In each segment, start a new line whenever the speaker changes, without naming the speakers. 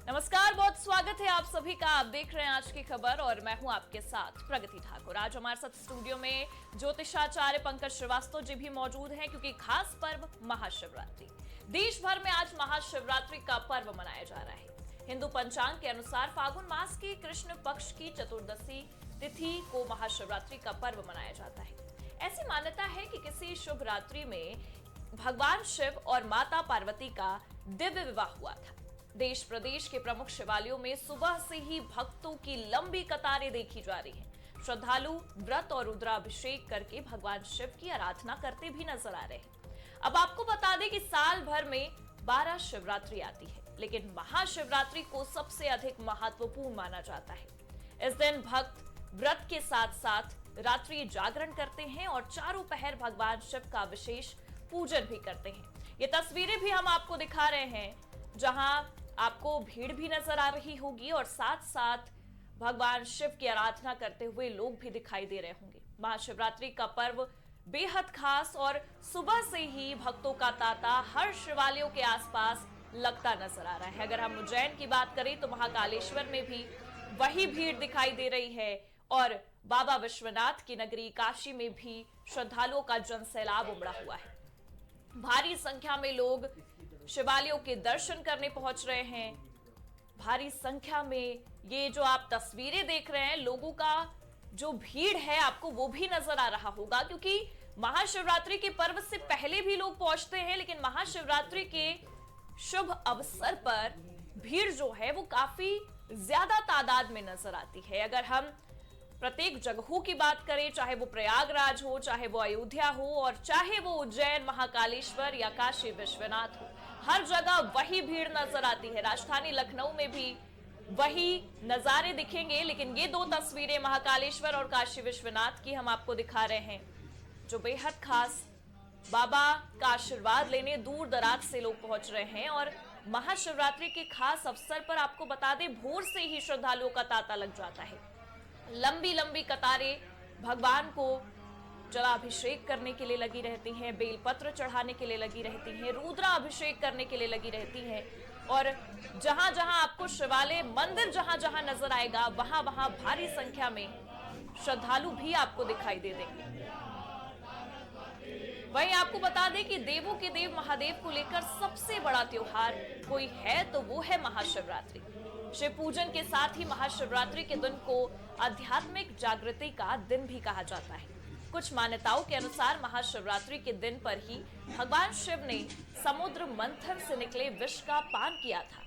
नमस्कार, बहुत स्वागत है आप सभी का। आप देख रहे हैं आज की खबर और मैं हूं आपके साथ प्रगति ठाकुर। आज हमारे साथ स्टूडियो में ज्योतिषाचार्य पंकज श्रीवास्तव जी भी मौजूद हैं क्योंकि खास पर्व महाशिवरात्रि। देश भर में आज महाशिवरात्रि का पर्व मनाया जा रहा है। हिंदू पंचांग के अनुसार फागुन मास की कृष्ण पक्ष की चतुर्दशी तिथि को महाशिवरात्रि का पर्व मनाया जाता है। ऐसी मान्यता है कि किसी शुभ रात्रि में भगवान शिव और माता पार्वती का दिव्य विवाह हुआ था। देश प्रदेश के प्रमुख शिवालयों में सुबह से ही भक्तों की लंबी कतारें देखी जा रही हैं। श्रद्धालु व्रत और रुद्राभिषेक करके भगवान शिव की आराधना करते भी नजर आ रहे हैं। अब आपको बता दें कि साल भर में 12 शिवरात्रि आती है, लेकिन महाशिवरात्रि को सबसे अधिक महत्वपूर्ण माना जाता है। इस दिन भक्त व्रत के साथ साथ रात्रि जागरण करते हैं और चारों पहर भगवान शिव का विशेष पूजन भी करते हैं। ये तस्वीरें भी हम आपको दिखा रहे हैं, जहां आपको भीड़ भी नजर आ रही होगी और साथ साथ भगवान शिव की आराधना करते हुए लोग भी दिखाई दे रहे होंगे। महाशिवरात्रि का पर्व बेहद खास और सुबह से ही भक्तों का तांता हर शिवालयों के आसपास लगता नजर आ रहा है। अगर हम उज्जैन की बात करें तो महाकालेश्वर में भी वही भीड़ दिखाई दे रही है और बाबा विश्वनाथ की नगरी काशी में भी श्रद्धालुओं का जनसैलाब उमड़ा हुआ है। भारी संख्या में लोग शिवालयों के दर्शन करने पहुंच रहे हैं। भारी संख्या में ये जो आप तस्वीरें देख रहे हैं, लोगों का जो भीड़ है आपको वो भी नजर आ रहा होगा, क्योंकि महाशिवरात्रि के पर्व से पहले भी लोग पहुंचते हैं, लेकिन महाशिवरात्रि के शुभ अवसर पर भीड़ जो है वो काफी ज्यादा तादाद में नजर आती है। अगर हम प्रत्येक जगहों की बात करें, चाहे वो प्रयागराज हो, चाहे वो अयोध्या हो और चाहे वो उज्जैन, महाकालेश्वर या काशी विश्वनाथ हो, हर जगह वही भीड़ नजर आती है। राजधानी लखनऊ में भी वही नजारे दिखेंगे, लेकिन ये दो तस्वीरें महाकालेश्वर और काशी विश्वनाथ की हम आपको दिखा रहे हैं, जो बेहद खास बाबा का आशीर्वाद लेने दूर दराज से लोग पहुंच रहे हैं। और महाशिवरात्रि के खास अवसर पर आपको बता दें, भोर से ही श्रद्धालुओं का तांता लग जाता है। लंबी लंबी कतारें भगवान को जलाभिषेक करने के लिए लगी रहती हैं, बेलपत्र चढ़ाने के लिए लगी रहती हैं, रुद्राभिषेक करने के लिए लगी रहती हैं। और जहां जहां आपको शिवालय मंदिर जहां जहां नजर आएगा, वहां वहां भारी संख्या में श्रद्धालु भी आपको दिखाई दे देंगे। वहीं आपको बता दें कि देवों के देव महादेव को लेकर सबसे बड़ा त्योहार कोई है तो वो है महाशिवरात्रि। शिव पूजन के साथ ही महाशिवरात्रि के दिन को आध्यात्मिक जागृति का दिन भी कहा जाता है। कुछ मान्यताओं के अनुसार महाशिवरात्रि के दिन पर ही भगवान शिव ने समुद्र मंथन से निकले विष का पान किया था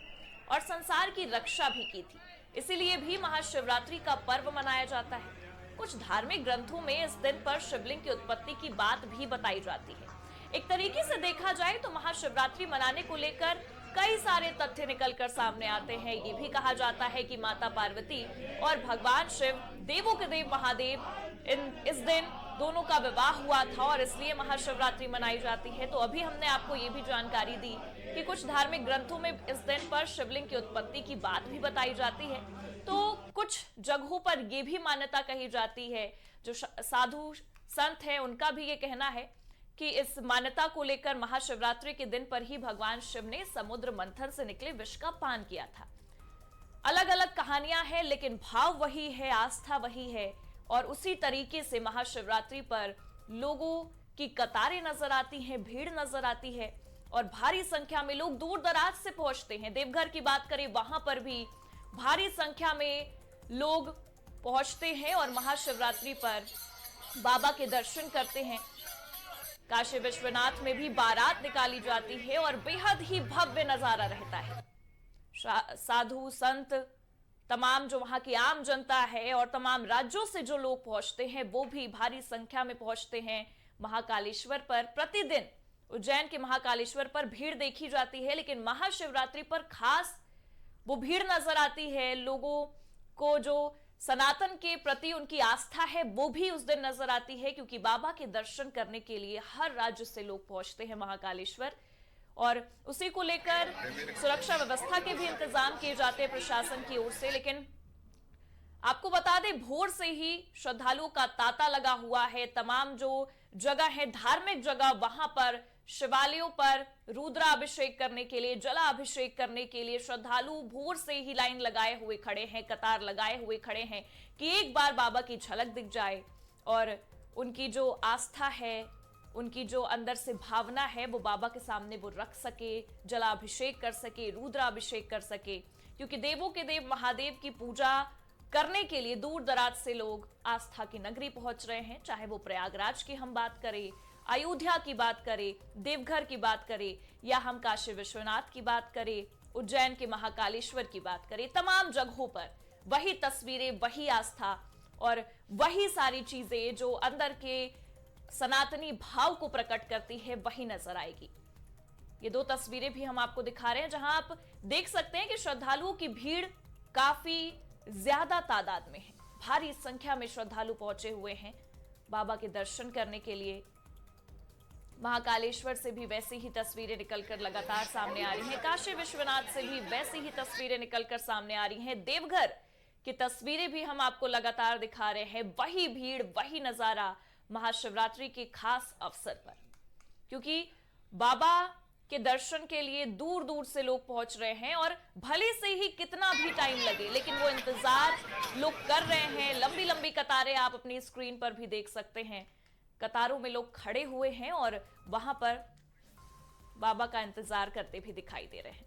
और संसार की रक्षा भी की थी। इसीलिए भी महाशिवरात्रि का पर्व मनाया जाता है। कुछ धार्मिक ग्रंथों में इस दिन पर शिवलिंग की उत्पत्ति की बात भी बताई जाती है। एक तरीके से देखा जाए तो महाशिवरात्रि मनाने को लेकर कई सारे तथ्य निकलकर सामने आते हैं। ये भी कहा जाता है कि माता पार्वती और भगवान शिव, देवों के देव महादेव, इस दिन दोनों का विवाह हुआ था और इसलिए महाशिवरात्रि मनाई जाती है। तो अभी हमने आपको ये भी जानकारी दी कि कुछ धार्मिक ग्रंथों में इस दिन पर शिवलिंग की उत्पत्ति की बात भी बताई जाती है। तो कुछ जगहों पर यह भी मान्यता कही जाती है, जो साधु संत है उनका भी ये कहना है कि इस मान्यता को लेकर महाशिवरात्रि के दिन पर ही भगवान शिव ने समुद्र मंथन से निकले विष का पान किया था। अलग अलग कहानियां हैं, लेकिन भाव वही है, आस्था वही है। और उसी तरीके से महाशिवरात्रि पर लोगों की कतारें नजर आती हैं, भीड़ नजर आती है और भारी संख्या में लोग दूर दराज से पहुंचते हैं। देवघर की बात करें, वहां पर भी भारी संख्या में लोग पहुंचते हैं और महाशिवरात्रि पर बाबा के दर्शन करते हैं। काशी विश्वनाथ में भी बारात निकाली जाती है और बेहद ही भव्य नजारा रहता है। साधु संत, तमाम जो वहां की आम जनता है और तमाम राज्यों से जो लोग पहुंचते हैं वो भी भारी संख्या में पहुंचते हैं महाकालेश्वर पर। प्रतिदिन उज्जैन के महाकालेश्वर पर भीड़ देखी जाती है, लेकिन महाशिवरात्रि पर खास वो भीड़ नजर आती है। लोगों को जो सनातन के प्रति उनकी आस्था है वो भी उस दिन नजर आती है, क्योंकि बाबा के दर्शन करने के लिए हर राज्य से लोग पहुंचते हैं महाकालेश्वर। और उसी को लेकर सुरक्षा व्यवस्था के भी इंतजाम किए जाते हैं प्रशासन की ओर से। लेकिन आपको बता दें, भोर से ही श्रद्धालुओं का तांता लगा हुआ है। तमाम जो जगह है, धार्मिक जगह, वहां पर शिवालयों पर रुद्राभिषेक करने के लिए, जलाभिषेक करने के लिए श्रद्धालु भोर से ही लाइन लगाए हुए खड़े हैं, कतार लगाए हुए खड़े हैं कि एक बार बाबा की झलक दिख जाए और उनकी जो आस्था है, उनकी जो अंदर से भावना है वो बाबा के सामने वो रख सके, जलाभिषेक कर सके, रुद्राभिषेक कर सके। क्योंकि देवों के देव महादेव की पूजा करने के लिए दूर दराज से लोग आस्था की नगरी पहुंच रहे हैं। चाहे वो प्रयागराज की हम बात करें, अयोध्या की बात करें, देवघर की बात करें, या हम काशी विश्वनाथ की बात करें, उज्जैन के महाकालेश्वर की बात करें, तमाम जगहों पर वही तस्वीरें, वही आस्था और वही सारी चीजें जो अंदर के सनातनी भाव को प्रकट करती है वही नजर आएगी। ये दो तस्वीरें भी हम आपको दिखा रहे हैं जहां आप देख सकते हैं कि श्रद्धालुओं की भीड़ काफी ज्यादा तादाद में है, भारी संख्या में श्रद्धालु पहुंचे हुए हैं बाबा के दर्शन करने के लिए। महाकालेश्वर से भी वैसी ही तस्वीरें निकलकर लगातार सामने आ रही हैं, काशी विश्वनाथ से भी वैसी ही तस्वीरें निकलकर सामने आ रही हैं, देवघर की तस्वीरें भी हम आपको लगातार दिखा रहे हैं। वही भीड़, वही नजारा महाशिवरात्रि के खास अवसर पर, क्योंकि बाबा के दर्शन के लिए दूर दूर से लोग पहुंच रहे हैं और भले से ही कितना भी टाइम लगे लेकिन वो इंतजार लोग कर रहे हैं। लंबी लंबी कतारें आप अपनी स्क्रीन पर भी देख सकते हैं, कतारों में लोग खड़े हुए हैं और वहां पर बाबा का इंतजार करते भी दिखाई दे रहे हैं।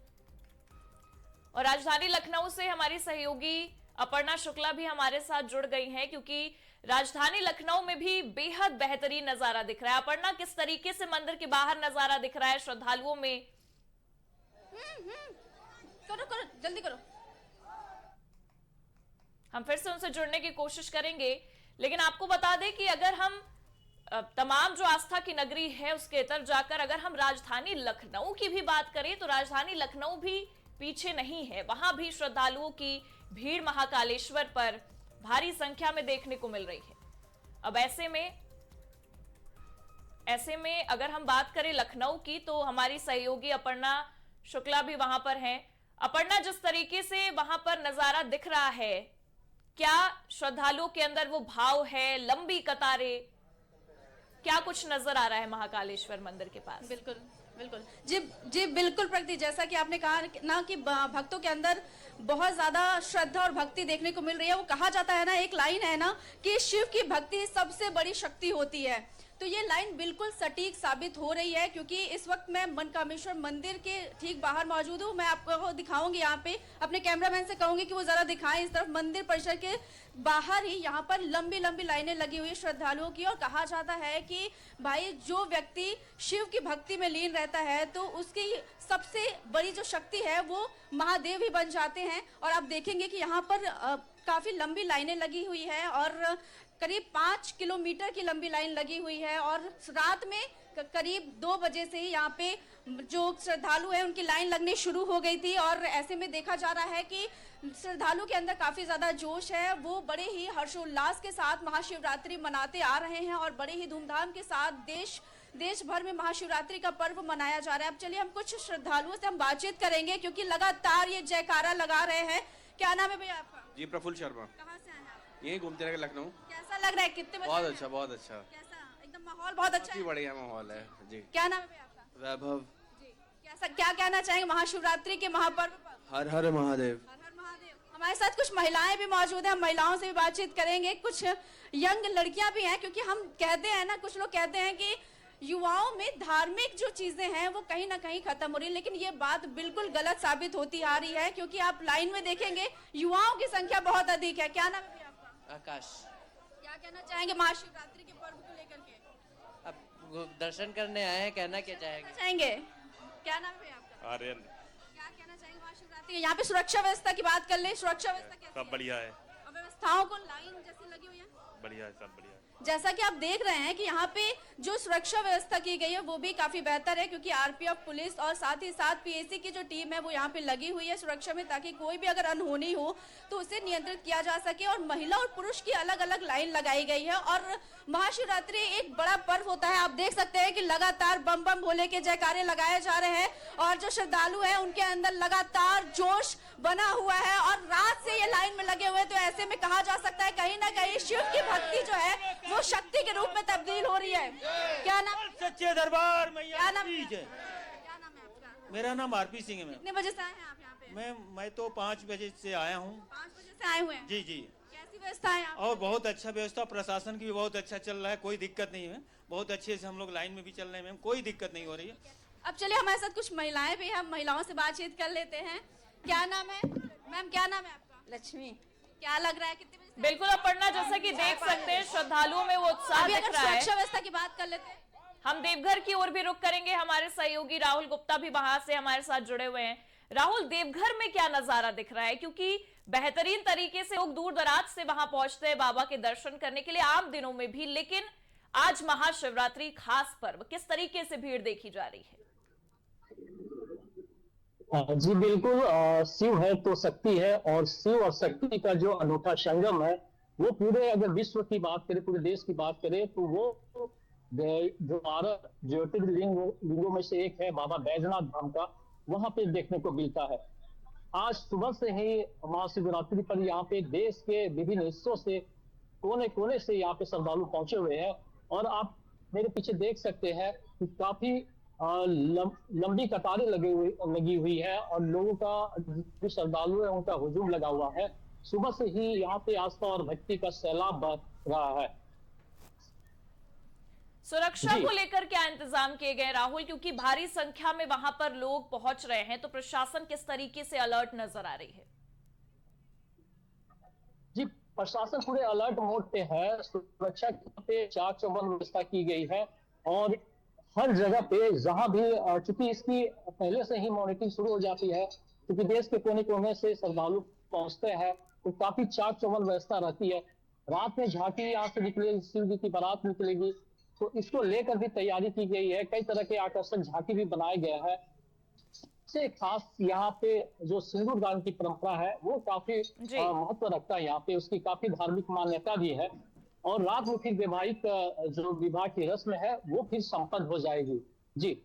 और राजधानी लखनऊ से हमारी सहयोगी अपर्णा शुक्ला भी हमारे साथ जुड़ गई हैं, क्योंकि राजधानी लखनऊ में भी बेहद बेहतरीन नजारा दिख रहा है। अपर्णा, किस तरीके से मंदिर के बाहर नजारा दिख रहा है श्रद्धालुओं में?
करो करो जल्दी करो।
हम फिर से उनसे जुड़ने की कोशिश करेंगे, लेकिन आपको बता दें कि अगर हम तमाम जो आस्था की नगरी है उसके इतर जाकर अगर हम राजधानी लखनऊ की भी बात करें तो राजधानी लखनऊ भी पीछे नहीं है। वहां भी श्रद्धालुओं की भीड़ महाकालेश्वर पर भारी संख्या में देखने को मिल रही है। अब ऐसे में अगर हम बात करें लखनऊ की तो हमारी सहयोगी अपर्णा शुक्ला भी वहां पर हैं। अपर्णा, जिस तरीके से वहां पर नजारा दिख रहा है, क्या श्रद्धालुओं के अंदर वो भाव है, लंबी कतारें, क्या कुछ नजर आ रहा है महाकालेश्वर मंदिर के पास?
बिल्कुल बिल्कुल जी जी बिल्कुल प्रगति, जैसा कि आपने कहा ना कि भक्तों के अंदर बहुत ज्यादा श्रद्धा और भक्ति देखने को मिल रही है। वो कहा जाता है ना, एक लाइन है ना कि शिव की भक्ति सबसे बड़ी शक्ति होती है, तो ये लाइन बिल्कुल सटीक साबित हो रही है। क्योंकि इस वक्त मैं मनकामेश्वर मंदिर के ठीक बाहर मौजूद हूँ। मैं आपको दिखाऊंगी, यहाँ पे अपने कैमरामैन से कहूंगी कि वो जरा दिखाएं इस तरफ मंदिर परिसर के बाहर ही यहाँ पर लंबी लंबी लाइनें लगी हुई है श्रद्धालुओं की। और कहा जाता है कि भाई जो व्यक्ति शिव की भक्ति में लीन रहता है तो उसकी सबसे बड़ी जो शक्ति है वो महादेव ही बन जाते हैं। और आप देखेंगे कि यहाँ पर काफी लंबी लाइनें लगी हुई है और करीब 5 किलोमीटर की लंबी लाइन लगी हुई है। और रात में करीब 2 बजे से ही यहाँ पे जो श्रद्धालु हैं उनकी लाइन लगनी शुरू हो गई थी। और ऐसे में देखा जा रहा है कि श्रद्धालु के अंदर काफी ज्यादा जोश है, वो बड़े ही हर्षोल्लास के साथ महाशिवरात्रि मनाते आ रहे हैं और बड़े ही धूमधाम के साथ देश भर में महाशिवरात्रि का पर्व मनाया जा रहा है। अब चलिए हम कुछ श्रद्धालुओं से हम बातचीत करेंगे, क्योंकि लगातार ये जयकारा लगा रहे हैं। क्या नाम है भैया आपका?
जी प्रफुल्ल शर्मा।
कहाँ से आए हैं आप?
यही घूमते रहे लखनऊ।
कैसा लग रहा है? कितने बजे?
बहुत अच्छा, बहुत अच्छा।
कैसा एकदम माहौल बहुत अच्छा है?
बढ़िया माहौल है जी।
क्या नाम है भैया आपका?
वैभव।
जी, क्या कहना चाहेंगे महाशिवरात्रि के महापर्व पर?
हर हर महादेव।
हर हर महादेव। हमारे साथ कुछ महिलाएं भी मौजूद हैं, हम महिलाओं से भी बातचीत करेंगे। कुछ यंग लड़कियां भी हैं, क्योंकि हम कहते हैं ना, कुछ लोग कहते हैं कि युवाओं में धार्मिक जो चीजें हैं वो कहीं ना कहीं खत्म हो रही है, लेकिन ये बात बिल्कुल गलत साबित होती आ रही है। क्योंकि आप लाइन में देखेंगे युवाओं की संख्या बहुत अधिक है। क्या नाम है भैया आपका?
आकाश।
क्या कहना चाहेंगे महाशिवरात्रि के पर्व को लेकर के?
अब दर्शन करने आए हैं, कहना क्या
चाहेंगे? क्या नाम है भैया आपका?
आर्यन।
क्या कहना चाहेंगे महाशिवरात्रि? यहाँ पे सुरक्षा व्यवस्था की बात कर ले, सुरक्षा व्यवस्था कैसी
सब बढ़िया है,
है? व्यवस्थाओं को लाइन जैसी लगी हुई है?
बढ़िया है, सब बढ़िया है।
जैसा कि आप देख रहे हैं कि यहाँ पे जो सुरक्षा व्यवस्था की गई है वो भी काफी बेहतर है, क्योंकि आरपीएफ, पुलिस और साथ ही साथ पीएसी की जो टीम है वो यहाँ पे लगी हुई है सुरक्षा में, ताकि कोई भी अगर अनहोनी हो तो उसे नियंत्रित किया जा सके। और महिला और पुरुष की अलग अलग लाइन लगाई गई है। और महाशिवरात्रि एक बड़ा पर्व होता है, आप देख सकते हैं कि लगातार बम बम भोले के जयकारे लगाए जा रहे हैं और जो श्रद्धालु है उनके अंदर लगातार जोश बना हुआ है और रात से ये लाइन में लगे हुए हैं। तो ऐसे में कहा जा सकता है कहीं ना कहीं शिव की भक्ति जो है वो शक्ति के रूप में तब्दील हो रही है। क्या नाम?
सच्चे दरबार मैया
क्या नाम?
की जय।
क्या नाम है आपका?
मेरा नाम आरपी सिंह है मैम।
कितने बजे से आए हैं आप यहाँ पे?
मैं तो 5 बजे से आया हूँ।
5 बजे से आए हुए हैं।
जी जी।
कैसी व्यवस्था है यहाँ?
और बहुत अच्छा व्यवस्था, प्रशासन की भी बहुत अच्छा चल रहा है, कोई दिक्कत नहीं है। बहुत अच्छे से हम लोग लाइन में भी चल रहे हैं मैम, कोई दिक्कत नहीं हो रही है।
अब चलिए हमारे साथ कुछ महिलाएं भी, हम महिलाओं से बातचीत कर लेते हैं। क्या नाम है मैम? क्या नाम है आपका?
लक्ष्मी।
क्या लग रहा है कितने बजे से?
बिल्कुल अपर्णा, जैसा कि देख सकते हैं श्रद्धालुओं में वो उत्साह
अभी
दिख
अगर
रहा है।
सुरक्षा व्यवस्था की बात कर लेते हैं।
हम देवघर की ओर भी रुख करेंगे, हमारे सहयोगी राहुल गुप्ता भी वहां से हमारे साथ जुड़े हुए हैं। राहुल, देवघर में क्या नजारा दिख रहा है? क्योंकि बेहतरीन तरीके से लोग दूर दराज से वहां पहुंचते हैं बाबा के दर्शन करने के लिए आम दिनों में भी, लेकिन आज महाशिवरात्रि खास पर्व, किस तरीके से भीड़ देखी जा रही है?
जी बिल्कुल, शिव है तो शक्ति है, और शिव और शक्ति का जो अनूठा संगम है वो पूरे, अगर विश्व की बात करें, पूरे देश की बात करें, तो वो जो 12 ज्योतिर्लिंगों में से एक है बाबा बैजनाथ धाम का, वहां पे देखने को मिलता है। आज सुबह से ही महाशिवरात्रि पर यहाँ पे देश के विभिन्न हिस्सों से, कोने कोने से यहाँ पे श्रद्धालु पहुंचे हुए हैं। और आप मेरे पीछे देख सकते हैं कि काफी लंबी कतारें लगी हुई है, और लोगों का, जो श्रद्धालु है उनका हुजूम लगा हुआ है। सुबह से ही यहाँ पे आस्था और भक्ति का सैलाब बह रहा है।
सुरक्षा को लेकर क्या इंतजाम किए गए राहुल? क्योंकि भारी संख्या में वहां पर लोग पहुंच रहे हैं, तो प्रशासन किस तरीके से अलर्ट नजर आ रही है?
जी, प्रशासन पूरे अलर्ट मोड पे है। सुरक्षा पे चाक चौबंद व्यवस्था की गई है, और हर जगह पे जहां भी, चूंकि इसकी पहले से ही मॉनिटरिंग शुरू हो जाती है, क्योंकि देश के कोने कोने से श्रद्धालु पहुंचते हैं, तो काफी चाक चौबंद व्यवस्था रहती है। रात में झांकी यहाँ से निकलेगी, शिव जी की बारात निकलेगी, तो इसको लेकर भी तैयारी की गई है। कई तरह के आकर्षक झांकी भी बनाया गया है। सबसे खास यहाँ पे जो सिंदूर दान की परंपरा है वो काफी महत्व रखता है यहाँ पे, उसकी काफी धार्मिक मान्यता भी है। और रात में फिर वैवाहिक जो विवाह की रस्म है वो फिर संपन्न हो जाएगी। जी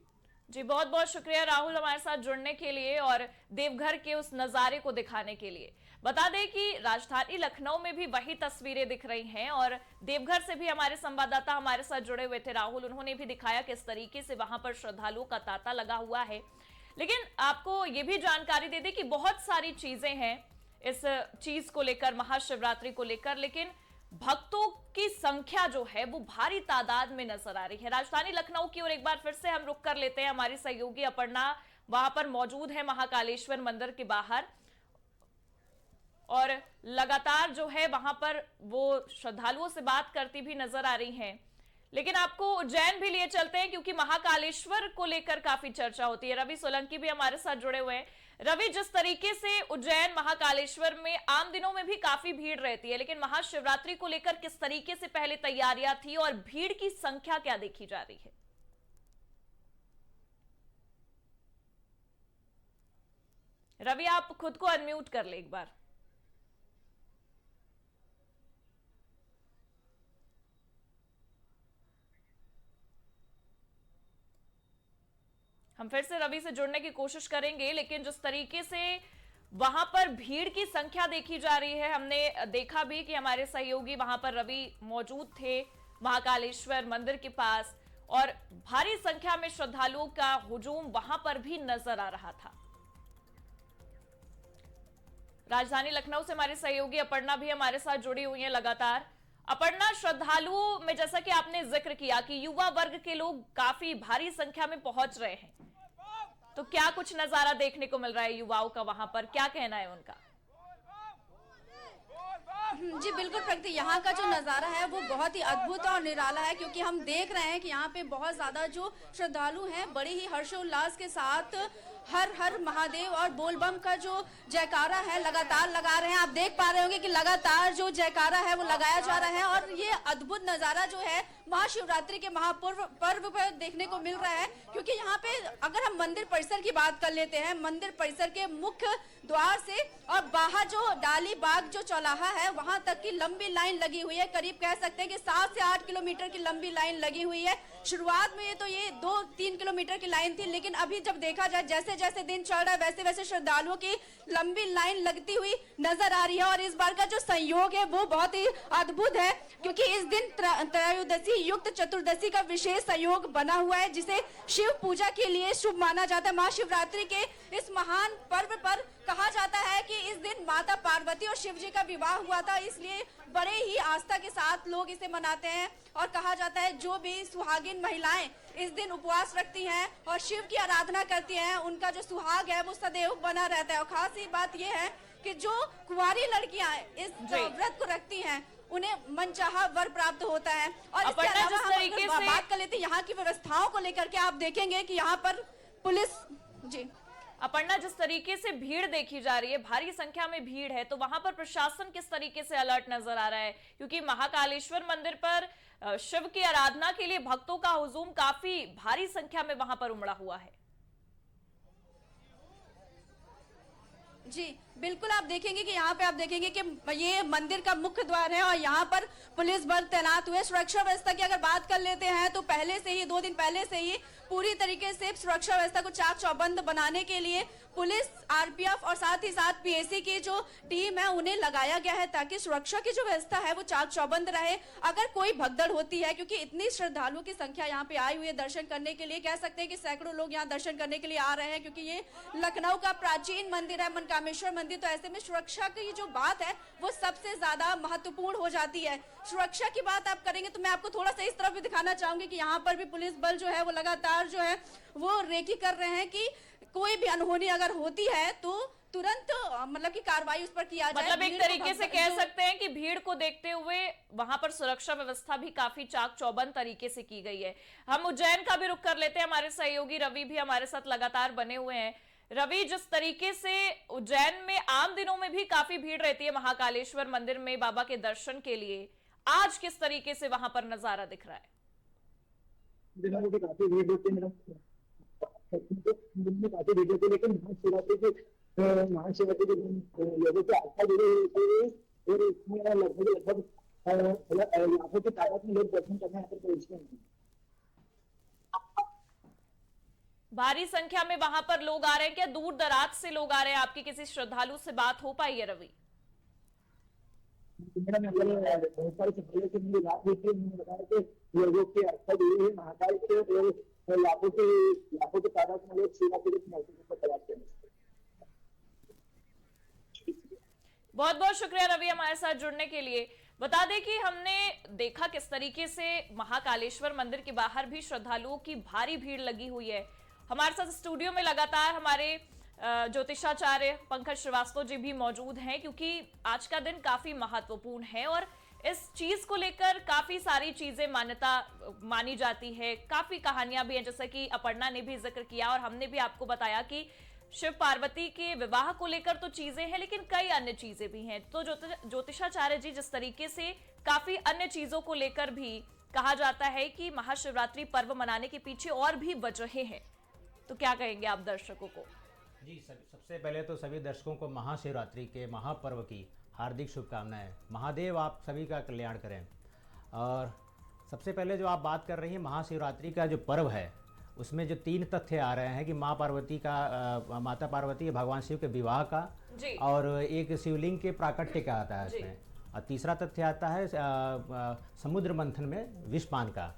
जी, बहुत बहुत शुक्रिया राहुल हमारे साथ जुड़ने के लिए और देवघर के उस नजारे को दिखाने के लिए। बता दें कि राजधानी लखनऊ में भी वही तस्वीरें दिख रही हैं, और देवघर से भी हमारे संवाददाता हमारे साथ जुड़े हुए थे राहुल, उन्होंने भी दिखाया किस तरीके से वहां पर श्रद्धालुओं का तांता लगा हुआ है। लेकिन आपको ये भी जानकारी दे दें कि बहुत सारी चीजें हैं इस चीज को लेकर, महाशिवरात्रि को लेकर, लेकिन भक्तों की संख्या जो है वो भारी तादाद में नजर आ रही है। राजधानी लखनऊ की ओर एक बार फिर से हम रुक कर लेते हैं। हमारी सहयोगी अपर्णा वहां पर मौजूद है महाकालेश्वर मंदिर के बाहर, और लगातार जो है वहां पर वो श्रद्धालुओं से बात करती भी नजर आ रही हैं। लेकिन आपको उज्जैन भी लिए चलते हैं, क्योंकि महाकालेश्वर को लेकर काफी चर्चा होती है। रवि सोलंकी भी हमारे साथ जुड़े हुए हैं। रवि, जिस तरीके से उज्जैन महाकालेश्वर में आम दिनों में भी काफी भीड़ रहती है, लेकिन महाशिवरात्रि को लेकर किस तरीके से पहले तैयारियां थी और भीड़ की संख्या क्या देखी जा रही है? रवि, आप खुद को अनम्यूट कर ले एक बार। हम फिर से रवि से जुड़ने की कोशिश करेंगे, लेकिन जिस तरीके से वहां पर भीड़ की संख्या देखी जा रही है, हमने देखा भी कि हमारे सहयोगी वहां पर रवि मौजूद थे महाकालेश्वर मंदिर के पास, और भारी संख्या में श्रद्धालुओं का हुजूम वहां पर भी नजर आ रहा था। राजधानी लखनऊ से हमारी सहयोगी अपर्णा भी हमारे साथ जुड़ी हुई है लगातार। अपर्णा, श्रद्धालुओं में जैसा कि आपने जिक्र किया कि युवा वर्ग के लोग काफी भारी संख्या में पहुंच रहे हैं, तो क्या कुछ नजारा देखने को मिल रहा है युवाओं का वहां पर? क्या कहना है उनका?
जी बिल्कुल प्रगति, यहाँ का जो नज़ारा है वो बहुत ही अद्भुत और निराला है, क्योंकि हम देख रहे हैं कि यहाँ पे बहुत ज़्यादा जो श्रद्धालु हैं बड़े ही हर्षोल्लास के साथ हर हर महादेव और बोलबम का जो जयकारा है लगातार लगा रहे हैं। आप देख पा रहे होंगे कि लगातार जो जयकारा है वो लगाया जा रहा है, और ये अद्भुत नज़ारा जो है महाशिवरात्रि के महापर्व पर्व पर देखने को मिल रहा है। क्योंकि यहाँ पे अगर हम मंदिर परिसर की बात कर लेते हैं, मंदिर परिसर के मुख्य द्वार से और बाहर जो डाली बाग जो चौराहा है वहां तक की लंबी लाइन लगी हुई है। करीब कह सकते हैं कि 7 से 8 किलोमीटर की लंबी लाइन लगी हुई है। शुरुआत में ये 2-3 किलोमीटर की लाइन थी, लेकिन अभी जब देखा जाए जैसे जैसे दिन चढ़ रहा है वैसे वैसे श्रद्धालुओं की लंबी लाइन लगती हुई नजर आ रही है। और इस बार का जो संयोग है वो बहुत ही अद्भुत है, क्योंकि इस दिन त्रयोदशी युक्त चतुर्दशी का विशेष संयोग बना हुआ है, जिसे शिव पूजा के लिए शुभ माना जाता है। महाशिवरात्रि के इस महान पर्व पर कहा जाता है कि इस दिन माता पार्वती और शिव जी का विवाह हुआ था, इसलिए बड़े ही आस्था के साथ लोग इसे मनाते हैं। और कहा जाता है जो भी सुहागिन महिलाएं इस दिन उपवास रखती हैं और शिव की आराधना करती हैं, उनका जो सुहाग है वो सदैव बना रहता है। और खास ही बात यह है कि जो कुंवारी लड़कियां इस व्रत को रखती हैं उन्हें मनचाहा वर प्राप्त होता है। और इसके अलावा हम अगर बात कर लेते हैं यहाँ की व्यवस्थाओं को लेकर के, आप देखेंगे कि यहाँ पर पुलिस जी
अपर्णा, जिस तरीके से भीड़ देखी जा रही है, भारी संख्या में भीड़ है, तो वहां पर प्रशासन किस तरीके से अलर्ट नजर आ रहा है? क्योंकि महाकालेश्वर मंदिर पर शिव की आराधना के लिए भक्तों का हुजूम काफी भारी संख्या में वहां पर उमड़ा हुआ है।
जी बिल्कुल, आप देखेंगे कि यहाँ पे आप देखेंगे कि ये मंदिर का मुख्य द्वार है और यहाँ पर पुलिस बल तैनात हुए। सुरक्षा व्यवस्था की अगर बात कर लेते हैं तो पहले से ही 2 दिन पहले से ही पूरी तरीके से सुरक्षा व्यवस्था को चाक चौबंद बनाने के लिए पुलिस, आरपीएफ और साथ ही साथ पीएसी की जो टीम है उन्हें लगाया गया है, ताकि सुरक्षा की जो व्यवस्था है वो चाक चौबंद रहे। अगर कोई भगदड़ होती है, क्योंकि इतनी श्रद्धालुओं की संख्या यहाँ पे आई हुई है दर्शन करने के लिए, कह सकते हैं कि सैकड़ों लोग यहाँ दर्शन करने के लिए आ रहे हैं, क्योंकि ये लखनऊ का प्राचीन मंदिर है, मनकामेश्वर मंदिर। तो ऐसे में सुरक्षा की जो बात है वो सबसे ज्यादा महत्वपूर्ण हो जाती है। सुरक्षा की बात आप करेंगे तो मैं आपको थोड़ा सा इस तरफ भी दिखाना चाहूंगी कि यहाँ पर भी पुलिस बल जो है वो लगातार जो है वो रेकी कर रहे हैं कि कोई भी अनहोनी अगर होती है तो तुरंत मतलब की कार्रवाई उस पर किया जाए।
मतलब एक तरीके से कह सकते हैं कि भीड़ को देखते हुए वहां पर सुरक्षा व्यवस्था भी काफी चाक चौबंद तरीके से की गई है। हम उज्जैन का भी रुख कर लेते हैं, हमारे सहयोगी रवि भी हमारे साथ लगातार बने हुए हैं। रवि, जिस तरीके से उज्जैन में आम दिनों में भी काफी भीड़ रहती है महाकालेश्वर मंदिर में बाबा के दर्शन के लिए, आज किस तरीके से वहां पर नजारा दिख रहा है?
काफी भीड़ होती है, काफी भीड़ होती है, लेकिन महाशिवरात्रि के लोगों की आस्था जुड़ी हुई और इसमें लगभग लाखों की तादाद में लोग दर्शन करने यहाँ पर पहुंचते हैं।
भारी संख्या में वहां पर लोग आ रहे हैं, क्या दूर दराज से लोग आ रहे हैं? आपकी किसी श्रद्धालु से बात हो पाई है रवि?
बहुत सारे श्रद्धालुओं से मेरी बात हुई थी, उन्होंने बताया कि लोगों की आस्था जुड़ी है महाकाल से और लाखों की तादाद में लोग शिवरात्रि के मौके पर तलाशते हैं।
बहुत बहुत शुक्रिया रवि हमारे साथ जुड़ने के लिए। बता दें कि हमने देखा किस तरीके से महाकालेश्वर मंदिर के बाहर भी श्रद्धालुओं की भारी भीड़ लगी हुई है। हमारे साथ स्टूडियो में लगातार हमारे ज्योतिषाचार्य पंकज श्रीवास्तव जी भी मौजूद हैं, क्योंकि आज का दिन काफी महत्वपूर्ण है और इस चीज को लेकर काफी सारी चीजें मान्यता मानी जाती है, काफी कहानियां भी हैं, जैसा कि अपर्णा ने भी जिक्र किया और हमने भी आपको बताया कि शिव पार्वती के विवाह को लेकर तो चीजें हैं, लेकिन कई अन्य चीजें भी हैं। तो ज्योतिषाचार्य जी, जिस तरीके से काफी अन्य चीजों को लेकर भी कहा जाता है कि महाशिवरात्रि पर्व मनाने के पीछे और भी वजहें हैं, तो क्या कहेंगे आप दर्शकों को?
जी, सबसे पहले तो सभी दर्शकों को महाशिवरात्रि के महापर्व की हार्दिक शुभकामनाएं। महादेव आप सभी का कल्याण करें। और सबसे पहले जो आप बात कर रही हैं महाशिवरात्रि का जो पर्व है, उसमें जो 3 तथ्य आ रहे हैं कि माता पार्वती के भगवान शिव के विवाह का
जी।
और एक शिवलिंग के प्राकट्य का आता है इसमें, और तीसरा तथ्य आता है समुद्र मंथन में विषपान का।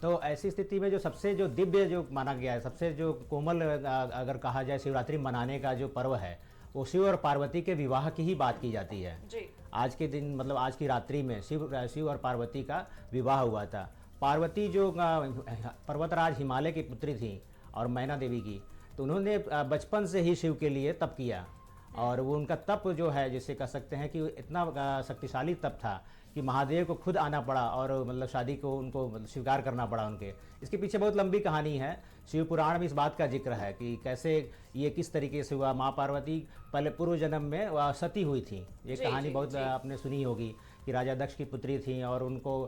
तो ऐसी स्थिति में जो दिव्य जो माना गया है, सबसे जो कोमल अगर कहा जाए शिवरात्रि मनाने का जो पर्व है, वो शिव और पार्वती के विवाह की ही बात की जाती है
जी।
आज के दिन, मतलब आज की रात्रि में शिव और पार्वती का विवाह हुआ था। पार्वती जो पर्वतराज हिमालय की पुत्री थी और मैना देवी की, तो उन्होंने बचपन से ही शिव के लिए तप किया, और वो उनका तप जो है जिसे कह सकते हैं कि इतना शक्तिशाली तप था कि महादेव को खुद आना पड़ा और मतलब शादी को उनको मतलब स्वीकार करना पड़ा उनके। इसके पीछे बहुत लंबी कहानी है। शिव पुराण में इस बात का जिक्र है कि कैसे ये किस तरीके से हुआ। माँ पार्वती पहले पूर्व जन्म में सती हुई थी। ये कहानी बहुत आपने सुनी होगी कि राजा दक्ष की पुत्री थी और उनको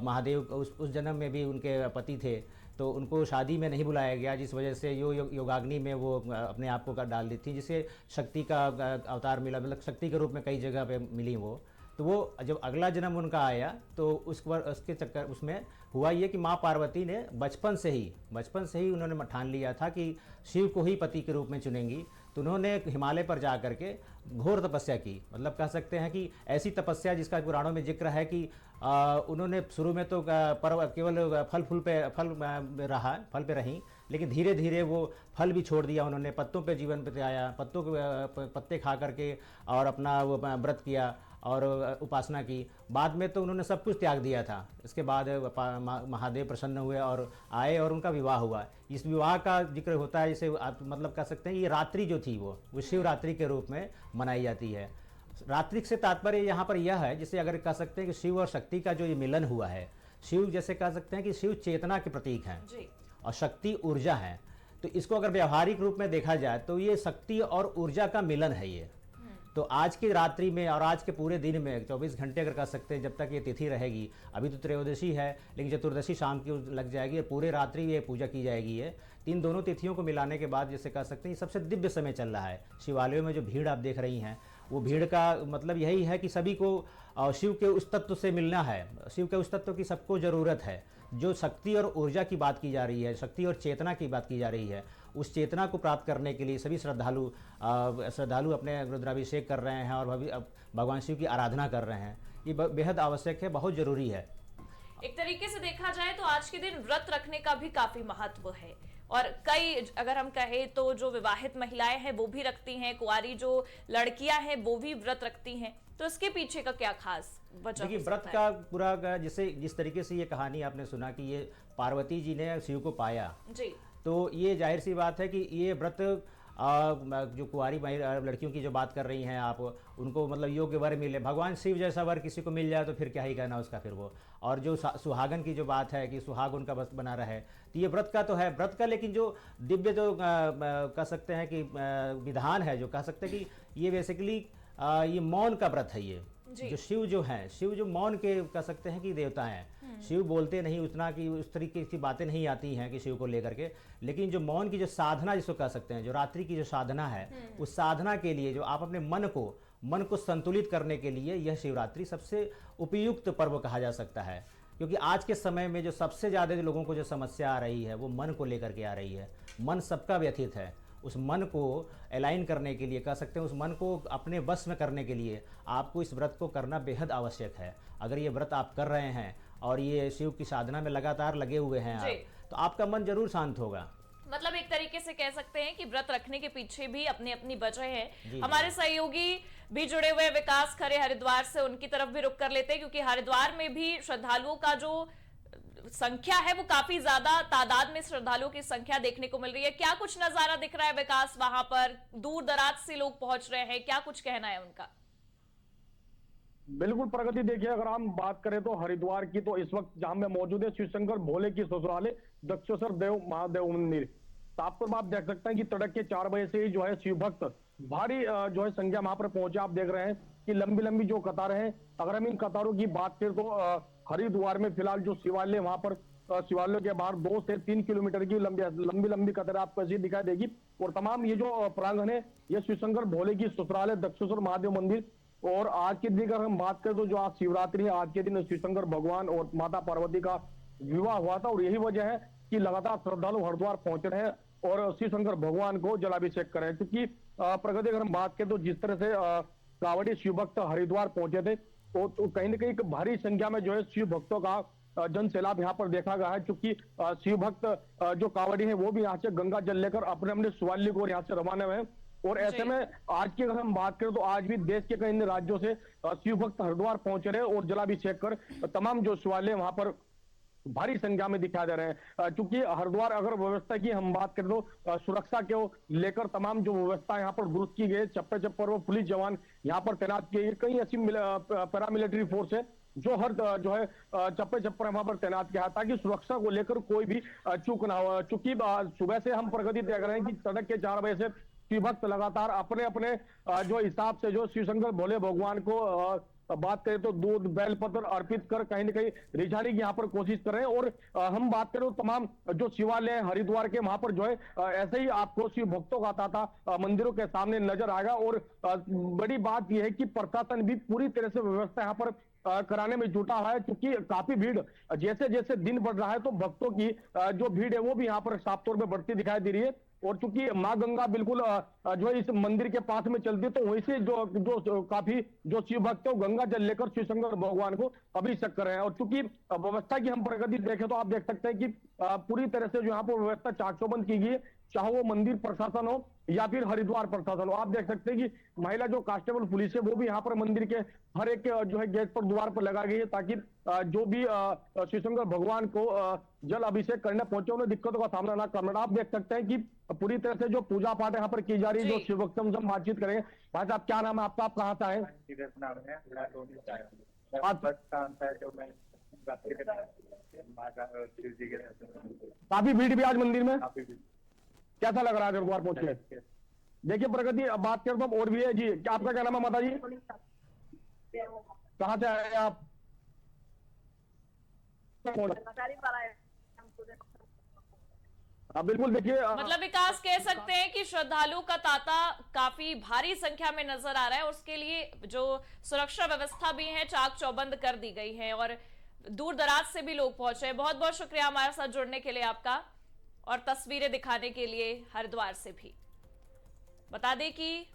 महादेव उस जन्म में भी उनके पति थे, तो उनको शादी में नहीं बुलाया गया, जिस वजह से योगाग्नि में वो अपने आप को डाल दी थी, जिसे शक्ति का अवतार मिला, मतलब शक्ति के रूप में कई जगह पे मिली वो। तो वो जब अगला जन्म उनका आया तो उसके चक्कर उसमें हुआ ये कि माँ पार्वती ने बचपन से ही उन्होंने ठान लिया था कि शिव को ही पति के रूप में चुनेंगी। तो उन्होंने हिमालय पर जा करके घोर तपस्या की, मतलब कह सकते हैं कि ऐसी तपस्या जिसका पुराणों में जिक्र है कि उन्होंने शुरू में तो केवल फल पे रहीं, लेकिन धीरे धीरे वो फल भी छोड़ दिया उन्होंने, पत्तों पे जीवन पे आया, पत्तों के पत्ते खा करके और अपना वो व्रत किया और उपासना की। बाद में तो उन्होंने सब कुछ त्याग दिया था। इसके बाद महादेव प्रसन्न हुए और आए और उनका विवाह हुआ। इस विवाह का जिक्र होता है, इसे आप मतलब कह सकते हैं ये रात्रि जो थी वो शिवरात्रि के रूप में मनाई जाती है। रात्रि से तात्पर्य यहाँ पर यह है, जिसे अगर कह सकते हैं कि शिव और शक्ति का जो ये मिलन हुआ है। शिव जैसे कह सकते हैं कि शिव चेतना के प्रतीक हैं और शक्ति ऊर्जा है। तो इसको अगर व्यवहारिक रूप में देखा जाए तो ये शक्ति और ऊर्जा का मिलन है ये। तो आज की रात्रि में और आज के पूरे दिन में 24 घंटे अगर कह सकते हैं, जब तक ये तिथि रहेगी, अभी तो त्रयोदशी है लेकिन चतुर्दशी शाम की लग जाएगी और पूरे रात्रि ये पूजा की जाएगी। ये इन दोनों तिथियों को मिलाने के बाद जैसे कह सकते हैं ये सबसे दिव्य समय चल रहा है। शिवालयों में जो भीड़ आप देख रही हैं, वो भीड़ का मतलब यही है कि सभी को शिव के उस तत्व से मिलना है। शिव के उस तत्व की सबको ज़रूरत है। जो शक्ति और ऊर्जा की बात की जा रही है, शक्ति और चेतना की बात की जा रही है, उस चेतना को प्राप्त करने के लिए सभी श्रद्धालु अपने रुद्राभिषेक कर रहे हैं और भगवान शिव की आराधना कर रहे हैं। ये बेहद आवश्यक है, बहुत ज़रूरी है।
एक तरीके से देखा जाए तो आज के दिन व्रत रखने का भी काफी महत्व है और कई अगर हम कहें तो जो विवाहित महिलाएं हैं वो भी रखती हैं, कुंवारी जो लड़कियां हैं वो भी व्रत रखती हैं। तो इसके पीछे का क्या खास वजह? देखिए,
व्रत का पूरा जिस तरीके से ये कहानी आपने सुना कि ये पार्वती जी ने शिव को पाया जी, तो ये जाहिर सी बात है कि ये व्रत जो कुंवारी लड़कियों की जो बात कर रही हैं आप, उनको मतलब योग्य वर मिले, भगवान शिव जैसा वर किसी को मिल जाए तो फिर क्या ही कहना उसका फिर वो। और जो सुहागन की जो बात है कि सुहाग उनका बस बना रहे, तो ये व्रत का तो है व्रत का, लेकिन जो दिव्य जो कह सकते हैं कि विधान है, जो कह सकते हैं कि ये बेसिकली ये मौन का व्रत है। ये जो शिव जो मौन के कह सकते हैं कि देवता हैं। शिव बोलते नहीं उतना, कि उस तरीके की बातें नहीं आती हैं कि शिव को लेकर के, लेकिन जो मौन की जो साधना जिसको कह सकते हैं, जो रात्रि की जो साधना है, उस साधना के लिए जो आप अपने मन को संतुलित करने के लिए यह शिवरात्रि सबसे उपयुक्त पर्व कहा जा सकता है। क्योंकि आज के समय में जो सबसे ज़्यादा लोगों को जो समस्या आ रही है वो मन को लेकर के आ रही है। मन सबका व्यथित है। उस मन को अलाइन करने के लिए कह सकते हैं, उस मन को अपने वश में करने के लिए आपको इस व्रत को करना बेहद आवश्यक है। अगर ये व्रत आप कर रहे हैं और ये शिव की साधना में लगातार लगे हुए हैं आप, तो आपका मन जरूर शांत होगा।
मतलब एक तरीके से कह सकते हैं कि व्रत रखने के पीछे भी अपनी अपनी वजह है। हमारे सहयोगी भी जुड़े हुए विकास खरे हरिद्वार से, उनकी तरफ भी रुक कर लेते हैं क्योंकि हरिद्वार में भी श्रद्धालुओं का जो संख्या है वो काफी ज्यादा तादाद में श्रद्धालुओं की संख्या देखने को मिल रही है। क्या कुछ नजारा दिख रहा है विकास? वहां पर दूर दराज से लोग पहुंच रहे हैं, क्या कुछ कहना है उनका?
बिल्कुल प्रगति, देखिए अगर हम बात करें तो हरिद्वार की, तो इस वक्त जहां में मौजूद है शिवशंकर भोले की ससुरालय दक्षेश्वर देव महादेव मंदिर। साफ तौर पर आप देख सकते हैं कि तड़के 4 बजे से ही जो है शिव भक्त भारी जो है संख्या वहां पर पहुंचे। आप देख रहे हैं कि लंबी लंबी जो कतारें हैं। अगर हम इन कतारों की बात करें तो हरिद्वार में फिलहाल जो शिवालय, वहां पर शिवालय के बाहर 2 से 3 किलोमीटर की लंबी कतारें आपको ऐसी दिखाई देगी। और तमाम ये जो प्रांगण है, ये शिवशंकर भोले की ससुरालय दक्षेश्वर महादेव मंदिर। और आज के दिन अगर हम बात करें तो जो आज शिवरात्रि है, आज के दिन शिवशंकर भगवान और माता पार्वती का विवाह हुआ था और यही वजह है कि लगातार श्रद्धालु हरिद्वार पहुंच रहे हैं और शिवशंकर भगवान को जलाभिषेक करें। क्योंकि प्रगति अगर हम बात करें तो जिस तरह से कांवड़ी शिव भक्त हरिद्वार पहुंचे थे, तो कहीं ना कहीं भारी संख्या में जो है शिव भक्तों का जन सैलाब यहाँ पर देखा गया है। क्योंकि शिव भक्त जो कांवड़ी है वो भी यहाँ से गंगा जल लेकर अपने अपने शिवालय को यहाँ से रवाना हुए हैं। और ऐसे में आज की अगर हम बात करें तो आज भी देश के कई राज्यों से शिव भक्त हरिद्वार पहुंच रहे हैं और जलाभिषेक कर तमाम जो शिवालय वहां पर भारी संख्या में दिखाई दे रहे हैं। क्योंकि हरिद्वार अगर व्यवस्था की हम बात करें तो सुरक्षा के लेकर तमाम जो व्यवस्था यहाँ पर दुरुस्त की गई, चप्पे चप्पर वो पुलिस जवान यहाँ पर तैनात किए गए। कई ऐसी पैरामिलिट्री फोर्स है जो हर जो है चप्पे चप्पे वहां पर तैनात किया है ताकि सुरक्षा को लेकर कोई भी चूक ना हो। चूंकि सुबह से हम प्रगति देख रहे हैं कि तड़क के 4 बजे से शिव भक्त लगातार अपने अपने जो हिसाब से जो शिव शंकर भोले भगवान को बात करें तो दूध बेलपत्र अर्पित कर कहीं ना कहीं रिझाने की यहाँ पर कोशिश कर रहे हैं। और हम बात करें तो तमाम जो शिवालय हरिद्वार के वहां पर जो है ऐसे ही आपको शिव भक्तों का तांता मंदिरों के सामने नजर आएगा। और बड़ी बात यह है कि प्रशासन भी पूरी तरह से व्यवस्था यहाँ पर कराने में जुटा हुआ है, क्योंकि काफी भीड़ जैसे जैसे दिन बढ़ रहा है तो भक्तों की जो भीड़ है वो भी यहाँ पर साफ तौर पर बढ़ती दिखाई दे रही है। और चूंकि माँ गंगा बिल्कुल जो है इस मंदिर के पास में चलती है तो वहीं से जो काफी जो शिव भक्त है गंगा जल लेकर शिव शंकर भगवान को अभिषेक कर रहे हैं। और चूंकि व्यवस्था की हम प्रगति देखें तो आप देख सकते हैं कि पूरी तरह से जो यहाँ पर व्यवस्था चाक चौबंद की गई है, चाहे वो मंदिर प्रशासन हो या फिर हरिद्वार प्रशासन हो। आप देख सकते हैं कि महिला जो कांस्टेबल पुलिस है वो भी यहाँ पर मंदिर के हर एक जो है गेट पर द्वार पर लगा गई है ताकि जो भी शिव शंकर भगवान को जल अभिषेक करने पहुंचे उन्हें दिक्कतों का सामना ना करना। आप देख सकते हैं कि पूरी तरह से जो पूजा पाठ यहाँ पर की जा रही है, जो शिव भक्त से हम बातचीत करेंगे। भाई साहब क्या नाम है आपका, आप कहाँ से आए? काफी भीड़ भी आज मंदिर में, कैसा लग रहा है हरिद्वार पहुंच के? देखिए प्रगति, अब बात करते हैं और भी है जी। आपका क्या नाम है माता जी, कहाँ से आए आप? बिल्कुल देखिए
मतलब विकास कह सकते हैं कि श्रद्धालुओं का तांता काफी भारी संख्या में नजर आ रहा है। उसके लिए जो सुरक्षा व्यवस्था भी है चाक चौबंद कर दी गई है और दूर दराज से भी लोग पहुंचे हैं। बहुत बहुत शुक्रिया हमारे साथ जुड़ने के लिए आपका और तस्वीरें दिखाने के लिए हरिद्वार से भी। बता दें कि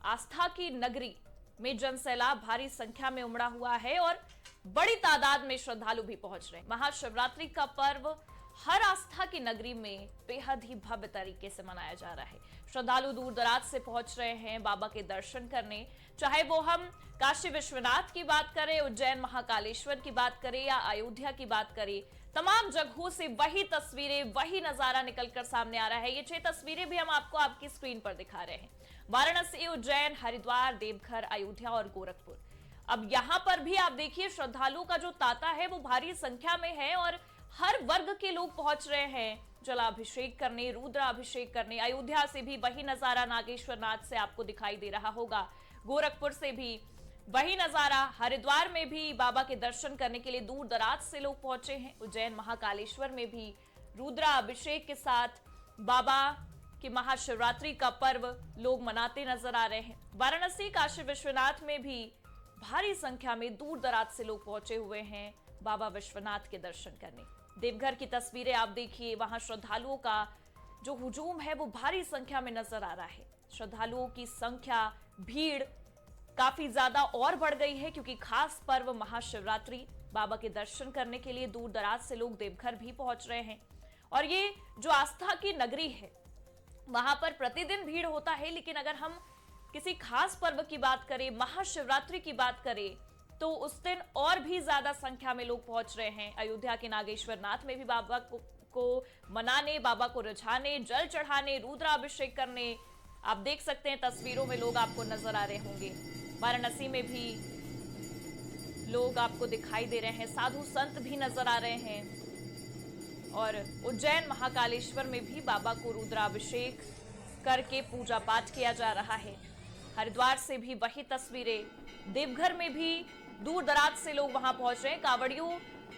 आस्था की नगरी में जनसैलाब भारी संख्या में उमड़ा हुआ है और बड़ी तादाद में श्रद्धालु भी पहुंच रहे हैं। महाशिवरात्रि का पर्व हर आस्था की नगरी में बेहद ही भव्य तरीके से मनाया जा रहा है। श्रद्धालु दूर दराज से पहुंच रहे हैं बाबा के दर्शन करने, चाहे वो हम काशी विश्वनाथ की बात करें, उज्जैन महाकालेश्वर की बात करें या अयोध्या की बात करें। तमाम जगहों से वही तस्वीरें, वही नजारा निकलकर सामने आ रहा है। ये 6 तस्वीरें भी हम आपको आपकी स्क्रीन पर दिखा रहे हैं। वाराणसी, उज्जैन, हरिद्वार, देवघर, अयोध्या और गोरखपुर। अब यहाँ पर भी आप देखिए श्रद्धालुओं का जो तांता है वो भारी संख्या में है और हर वर्ग के लोग पहुंच रहे हैं जलाभिषेक करने, रुद्राभिषेक करने। अयोध्या से भी वही नजारा नागेश्वर नाथ से आपको दिखाई दे रहा होगा, गोरखपुर से भी वही नजारा, हरिद्वार में भी बाबा के दर्शन करने के लिए दूर दराज से लोग पहुंचे हैं। उज्जैन महाकालेश्वर में भी रुद्राभिषेक के साथ बाबा की महाशिवरात्रि का पर्व लोग मनाते नजर आ रहे हैं। वाराणसी, काशी विश्वनाथ में भी भारी संख्या में दूर दराज से लोग पहुंचे हुए हैं बाबा विश्वनाथ के दर्शन करने। देवघर की तस्वीरें आप देखिए, वहां श्रद्धालुओं का जो हुजूम है वो भारी संख्या में नजर आ रहा है। श्रद्धालुओं की संख्या, भीड़ काफी ज्यादा और बढ़ गई है क्योंकि खास पर्व महाशिवरात्रि, बाबा के दर्शन करने के लिए दूर दराज से लोग देवघर भी पहुंच रहे हैं। और ये जो आस्था की नगरी है वहां पर प्रतिदिन भीड़ होता है, लेकिन अगर हम किसी खास पर्व की बात करें, महाशिवरात्रि की बात करें, तो उस दिन और भी ज्यादा संख्या में लोग पहुंच रहे हैं। अयोध्या के नागेश्वर नाथ में भी बाबा को मनाने, बाबा को रिझाने, जल चढ़ाने, रुद्राभिषेक करने। आप देख सकते हैं तस्वीरों में लोग आपको नजर आ रहे होंगे। वाराणसी में भी लोग आपको दिखाई दे रहे हैं, साधु संत भी नजर आ रहे हैं। और उज्जैन महाकालेश्वर में भी बाबा को रुद्राभिषेक करके पूजा पाठ किया जा रहा है। हरिद्वार से भी वही तस्वीरें, देवघर में भी दूर दराज से लोग वहां पहुंच रहे हैं। कांवड़ियों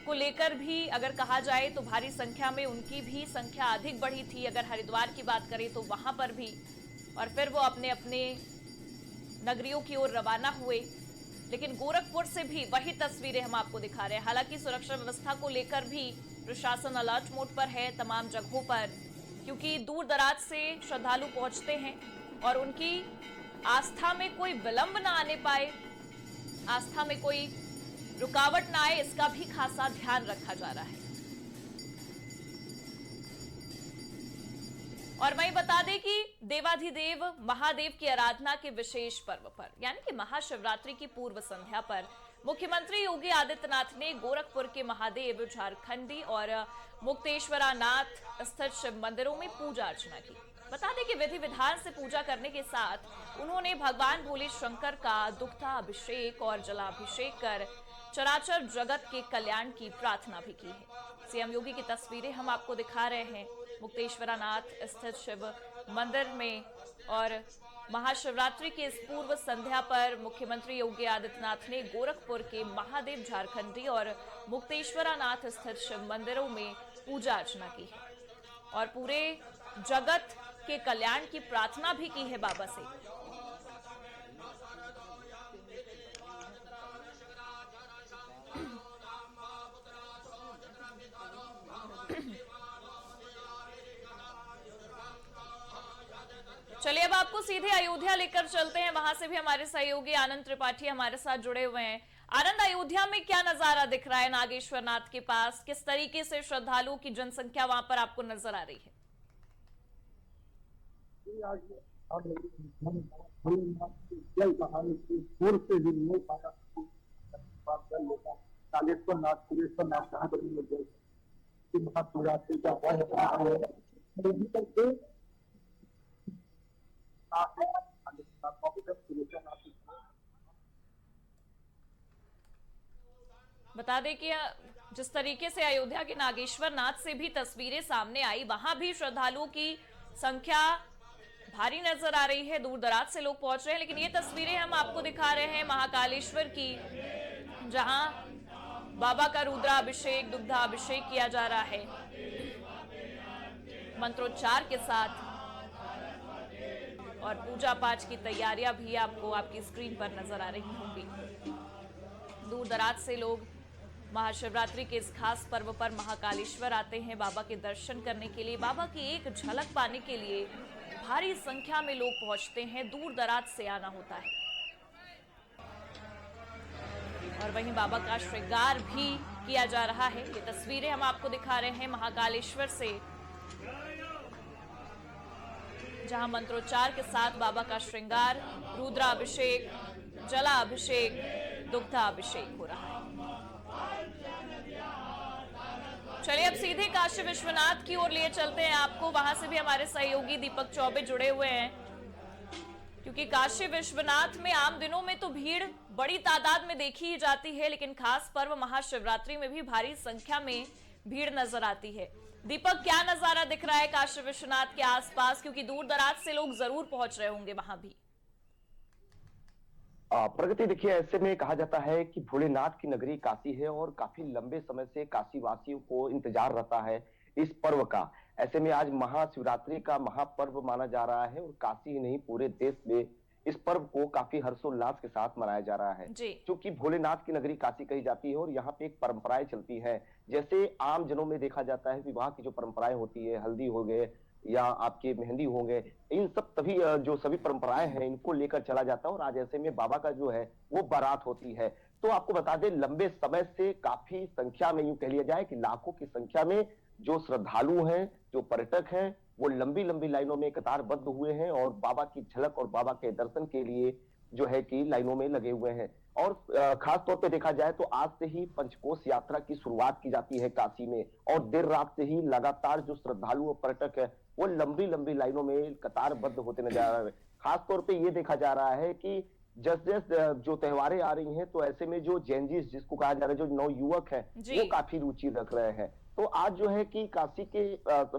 को लेकर भी अगर कहा जाए तो भारी संख्या में उनकी भी संख्या अधिक बढ़ी थी। अगर हरिद्वार की बात करें तो वहां पर भी, और फिर वो अपने अपने नगरियों की ओर रवाना हुए। लेकिन गोरखपुर से भी वही तस्वीरें हम आपको दिखा रहे हैं। हालांकि सुरक्षा व्यवस्था को लेकर भी प्रशासन अलर्ट मोड पर है तमाम जगहों पर, क्योंकि दूर दराज से श्रद्धालु पहुंचते हैं और उनकी आस्था में कोई विलंब ना आने पाए, आस्था में कोई रुकावट ना आए, इसका भी खासा ध्यान रखा जा रहा है। और वहीं बता दें कि देवाधिदेव महादेव की आराधना के विशेष पर्व पर यानी कि महाशिवरात्रि की पूर्व संध्या पर मुख्यमंत्री योगी आदित्यनाथ ने गोरखपुर के महादेव, झारखंडी और मुक्तेश्वरानाथ स्थित शिव मंदिरों में पूजा अर्चना की। बता दें कि विधि विधान से पूजा करने के साथ उन्होंने भगवान भोले शंकर का दुग्धाभिषेक और जलाभिषेक कर चराचर जगत के कल्याण की प्रार्थना भी की है। सीएम योगी की तस्वीरें हम आपको दिखा रहे हैं मुक्तेश्वरानाथ स्थित शिव मंदिर में, और महाशिवरात्रि की इस पूर्व संध्या पर मुख्यमंत्री योगी आदित्यनाथ ने गोरखपुर के महादेव झारखंडी और मुक्तेश्वरानाथ स्थित शिव मंदिरों में पूजा अर्चना की है और पूरे जगत के कल्याण की प्रार्थना भी की है बाबा से। चलिए अब आपको सीधे अयोध्या लेकर चलते हैं, वहां से भी हमारे सहयोगी आनंद त्रिपाठी हमारे साथ जुड़े हुए हैं। आनंद, अयोध्या में क्या नजारा दिख रहा है नागेश्वर नाथ के पास? किस तरीके से श्रद्धालुओं की जनसंख्या वहां पर आपको नजर आ रही है?
नागेश्वर नाथ सुरेश्वर नाथ महाशिवरात्रि का
बता दें कि जिस तरीके से अयोध्या के नागेश्वर नाथ से भी तस्वीरें सामने आई, वहां भी श्रद्धालुओं की संख्या भारी नजर आ रही है, दूर दराज से लोग पहुंच रहे हैं। लेकिन ये तस्वीरें हम आपको दिखा रहे हैं महाकालेश्वर की, जहां बाबा का रुद्राभिषेक दुग्धाभिषेक किया जा रहा है मंत्रोच्चार के साथ, और पूजा पाठ की तैयारियां भी आपको आपकी स्क्रीन पर नजर आ रही होंगी। दूर दराज से लोग महाशिवरात्रि के इस खास पर्व पर महाकालेश्वर आते हैं बाबा के दर्शन करने के लिए। बाबा की एक झलक पाने के लिए भारी संख्या में लोग पहुंचते हैं, दूर दराज से आना होता है। और वहीं बाबा का श्रृंगार भी किया जा रहा है। ये तस्वीरें हम आपको दिखा रहे हैं महाकालेश्वर से, जहां मंत्रोच्चार के साथ बाबा का श्रृंगार, रुद्राभिषेक, जलाभिषेक, दुग्धाभिषेक हो रहा है। चलिए अब सीधे काशी विश्वनाथ की ओर लिए चलते हैं आपको, वहां से भी हमारे सहयोगी दीपक चौबे जुड़े हुए हैं, क्योंकि काशी विश्वनाथ में आम दिनों में तो भीड़ बड़ी तादाद में देखी ही जाती है, लेकिन खास पर्व महाशिवरात्रि में भी भारी संख्या में भीड़ नजर आती है। दीपक, क्या नजारा दिख रहा है काशी विश्वनाथ के आसपास, क्योंकि दूर दराज से लोग जरूर पहुंच रहे होंगे वहां भी?
प्रगति, देखिए, ऐसे में कहा जाता है कि भोलेनाथ की नगरी काशी है और काफी लंबे समय से काशी वासियों को इंतजार रहता है इस पर्व का। ऐसे में आज महाशिवरात्रि का महापर्व माना जा रहा है और काशी ही नहीं पूरे देश में इस पर्व को काफी हर्षोल्लास के साथ मनाया जा रहा है, क्योंकि भोलेनाथ की नगरी काशी कही जाती है और यहाँ पे एक परंपराएं चलती हैं। जैसे आम जनों में देखा जाता है विवाह की जो परंपराएं होती है, हल्दी हो गए या आपके मेहंदी हो गए, इन सब जो सभी परंपराएं हैं इनको लेकर चला जाता है। और आज ऐसे में बाबा का जो है वो बारात होती है। तो आपको बता दें, लंबे समय से काफी संख्या में, यूं कह लिया जाए कि लाखों की संख्या में जो श्रद्धालु हैं, जो पर्यटक हैं, वो लंबी लंबी लाइनों में कतारबद्ध हुए हैं और बाबा की झलक और बाबा के दर्शन के लिए जो है कि लाइनों में लगे हुए हैं। और खास तौर पे देखा जाए तो आज से ही पंचकोश यात्रा की शुरुआत की जाती है काशी में, और देर रात से ही लगातार जो श्रद्धालु और पर्यटक है वो लंबी लंबी लाइनों में कतारबद्ध होते नजर आ रहे हैं। खास तौर पे ये देखा जा रहा है कि जैसे जो त्योहारें आ रही हैं, तो ऐसे में जो जेनजीस जिसको कहा जा रहा है, जो नवयुवक हैं, वो काफी रुचि रख रहे हैं। तो आज जो है कि काशी के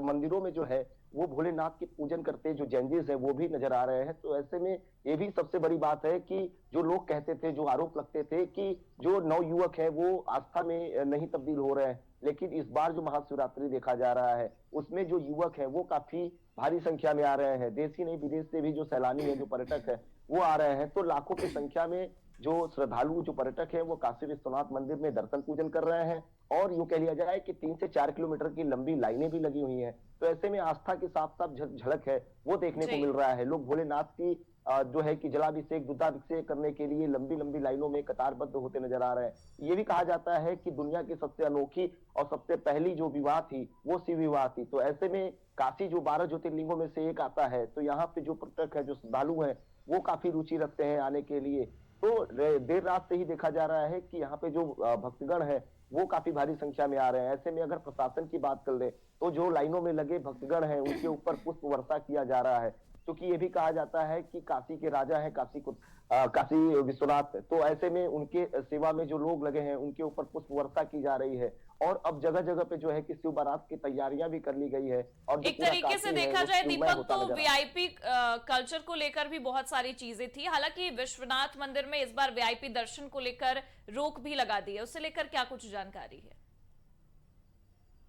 मंदिरों में जो है वो भोलेनाथ के पूजन करते जो जेनजीस है वो भी नजर आ रहे हैं। तो ऐसे में ये भी सबसे बड़ी बात है कि जो लोग कहते थे, जो आरोप लगते थे कि जो नवयुवक है वो आस्था में नहीं तब्दील हो रहे हैं, लेकिन इस बार जो महाशिवरात्रि देखा जा रहा है उसमें जो युवक है वो काफी भारी संख्या में आ रहे हैं। देश ही नहीं विदेश से भी जो सैलानी है, जो पर्यटक है, वो आ रहे हैं। तो लाखों की संख्या में जो श्रद्धालु, जो पर्यटक है, वो काशी विश्वनाथ मंदिर में दर्शन पूजन कर रहे हैं। और यूं कह लिया जाए कि 3 से 4 किलोमीटर की लंबी लाइनें भी लगी हुई हैं। तो ऐसे में आस्था की साफ साफ झलक है वो देखने को मिल रहा है। लोग भोलेनाथ की जो है कि जलाभिषेक, दुग्धाभिषेक करने के लिए लंबी लंबी लाइनों में कतारबद्ध होते नजर आ रहे हैं। ये भी कहा जाता है कि दुनिया की सबसे अनोखी और सबसे पहली जो विवाह थी वो शिव विवाह थी। तो ऐसे में काशी जो 12 ज्योतिर्लिंगों में से एक आता है, तो यहाँ पे जो पर्यटक है, जो श्रद्धालु है, वो काफी रुचि रखते हैं आने के लिए। तो देर रात से ही देखा जा रहा है कि यहाँ पे जो भक्तगण है वो काफी भारी संख्या में आ रहे हैं। ऐसे में अगर प्रशासन की बात कर ले तो जो लाइनों में लगे भक्तगण हैं उनके ऊपर पुष्प वर्षा किया जा रहा है। क्योंकि ये भी कहा जाता है कि काशी के राजा है काशी विश्वनाथ। तो ऐसे में उनके सेवा में जो लोग लगे हैं उनके ऊपर पुष्प वर्षा की जा रही है और अब जगह जगह पे जो है कि शिव बारात की तैयारियां भी कर ली गई है। और
एक तरीके से देखा जाए दीपक तो वीआईपी कल्चर को लेकर भी बहुत सारी चीजें थी। हालांकि विश्वनाथ मंदिर में इस बार वीआईपी दर्शन को लेकर रोक भी लगा दी है, उससे लेकर क्या कुछ जानकारी है?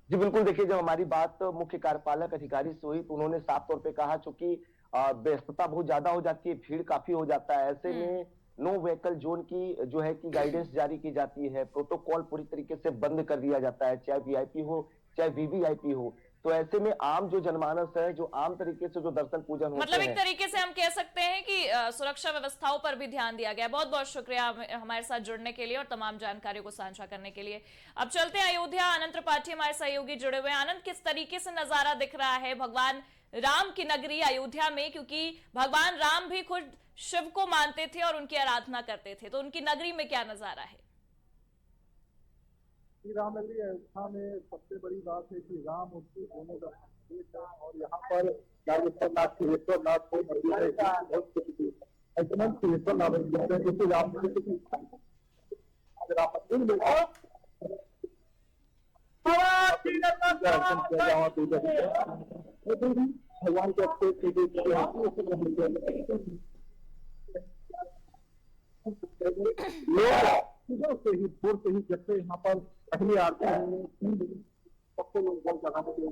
जी बिल्कुल, देखिए जब हमारी बात मुख्य कार्यपालक अधिकारी से हुई तो उन्होंने साफ तौर पे कहा, चूंकि व्यस्तता बहुत ज्यादा हो जाती है, भीड़ काफी हो जाता है, ऐसे में नो व्हीकल जोन की जो है कि गाइडेंस जारी की जाती है, प्रोटोकॉल पूरी तरीके से बंद कर दिया जाता है, चाहे वीआईपी हो चाहे वीवीआईपी हो। तो ऐसे में आम जो जनमानस है, जो आम तरीके से जो दर्शन पूजन होते
मतलब
हैं,
एक तरीके से हम कह सकते हैं कि सुरक्षा व्यवस्थाओं पर भी ध्यान दिया गया। बहुत बहुत शुक्रिया हमारे साथ जुड़ने के लिए और तमाम जानकारियों को साझा करने के लिए। अब चलते हैं अयोध्या। अनंत त्रिपाठी हमारे सहयोगी जुड़े हुए हैं। आनंद, किस तरीके से नजारा दिख रहा है भगवान राम की नगरी अयोध्या में, क्योंकि भगवान राम भी खुद शिव को मानते थे और उनकी आराधना करते थे, तो उनकी नगरी में क्या नजारा है?
श्री राम नगरी अयोध्या में सबसे बड़ी बात है कि राम उसकी दोनों का देश है और यहाँ पर नाथ सिद्धेश्वरनाथ को मंदिर है, ऐसा सिद्धेश्वरनाथ मंदिर है, जिसे राम मंदिर की मंदिर में भगवान के अच्छे लोग से ही भोर से ही जब से यहाँ पर पहले आते हैं सबसे लोग जल चढ़ाने के लिए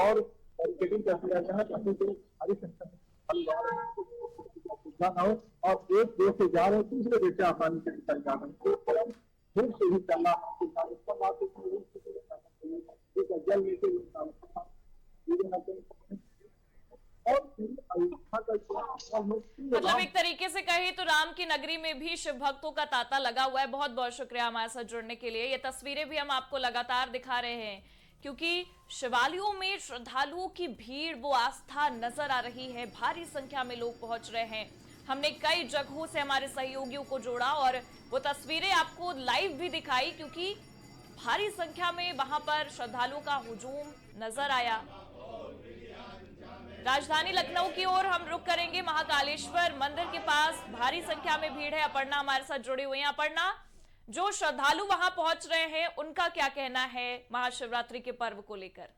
और बैरिकेडिंग कर दिया गया है ताकि जो भारी संख्या में जा रहे हैं ना हो और एक देश से जा रहे हैं दूसरे देश से आसानी से निकल जा रहे हैं। भूख से ही चलना जल लेके
मतलब एक तरीके से कहे तो राम की नगरी में भी शिव भक्तों का तांता लगा हुआ है। बहुत बहुत शुक्रिया हमारे साथ जुड़ने के लिए। ये तस्वीरें भी हम आपको लगातार दिखा रहे हैं क्योंकि शिवालयों में श्रद्धालुओं की भीड़, वो आस्था नजर आ रही है। भारी संख्या में लोग पहुंच रहे हैं। हमने कई जगहों से हमारे सहयोगियों को जोड़ा और वो तस्वीरें आपको लाइव भी दिखाई, क्योंकि भारी संख्या में वहां पर श्रद्धालुओं का हुजूम नजर आया। राजधानी लखनऊ की ओर हम रुक करेंगे। महाकालेश्वर मंदिर के पास भारी संख्या में भीड़ है। अपर्णा हमारे साथ जुड़ी हुई है। अपर्णा, जो श्रद्धालु वहां पहुंच रहे हैं उनका क्या कहना है महाशिवरात्रि के पर्व को लेकर?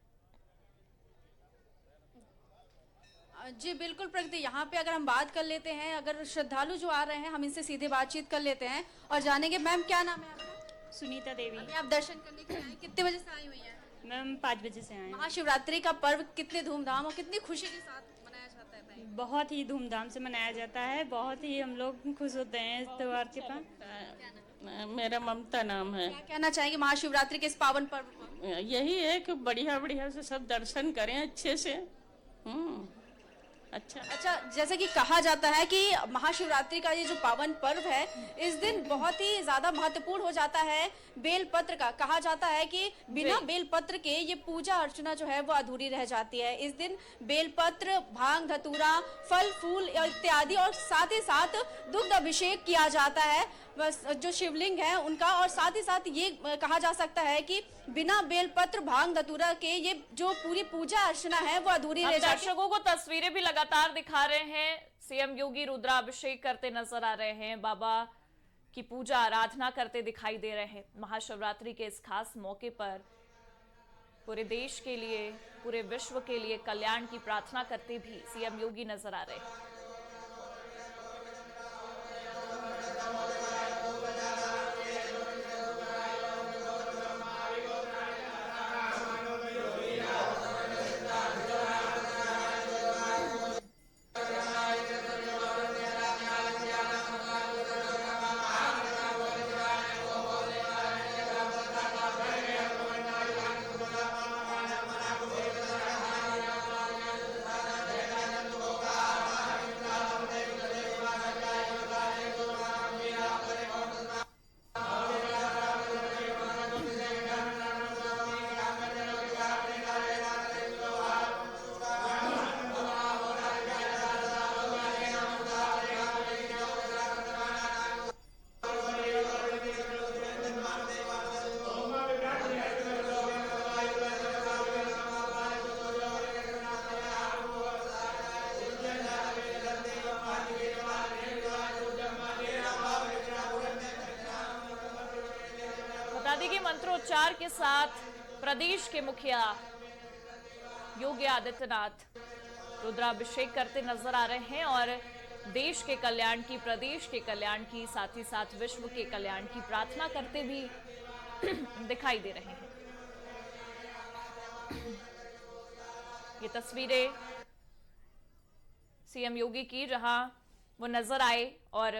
जी बिल्कुल प्रगति, यहाँ पे अगर हम बात कर लेते हैं, अगर श्रद्धालु जो आ रहे हैं हम इनसे सीधे बातचीत कर लेते हैं और जानेंगे। मैम क्या नाम है आपका?
सुनीता देवी।
अभी आप दर्शन करने के लिए आई, कितने बजे से आई हुई हैं?
मैम 5 बजे से आए।
महाशिवरात्रि का पर्व कितने धूमधाम और कितनी खुशी के साथ मनाया जाता है भाई?
बहुत ही धूमधाम से मनाया जाता है, बहुत ही हम लोग खुश होते हैं इस त्योहार के पास।
मेरा ममता नाम है।
क्या कहना चाहेंगे महाशिवरात्रि के इस पावन पर्व पर?
यही है कि बढ़िया बढ़िया से सब दर्शन करें अच्छे से।
अच्छा, जैसे कि कहा जाता है कि महाशिवरात्रि का ये जो पावन पर्व है, इस दिन बहुत ही ज्यादा महत्वपूर्ण हो जाता है बेलपत्र का। कहा जाता है कि बिना बेलपत्र के ये पूजा अर्चना जो है वो अधूरी रह जाती है। इस दिन बेलपत्र, भांग, धतूरा, फल फूल इत्यादि और साथ ही साथ दुग्ध अभिषेक किया जाता है जो शिवलिंग है उनका। और साथ ही साथ ये कहा जा सकता है कि बिना बेलपत्र, भांग, धतूरा के ये जो पूरी पूजा अर्चना है वो अधूरी रह जाती है।
दर्शकों को तस्वीरें भी लगातार दिखा रहे हैं। सीएम योगी रुद्राभिषेक करते नजर आ रहे हैं, बाबा की पूजा आराधना करते दिखाई दे रहे हैं। महाशिवरात्रि के इस खास मौके पर पूरे देश के लिए, पूरे विश्व के लिए कल्याण की प्रार्थना करते भी सीएम योगी नजर आ रहे हैं। के मंत्रोच्चार के साथ प्रदेश के मुखिया योगी आदित्यनाथ रुद्राभिषेक करते नजर आ रहे हैं और देश के कल्याण की, प्रदेश के कल्याण की, साथ ही साथ विश्व के कल्याण की प्रार्थना करते भी दिखाई दे रहे हैं। ये तस्वीरें सीएम योगी की, जहां वो नजर आए और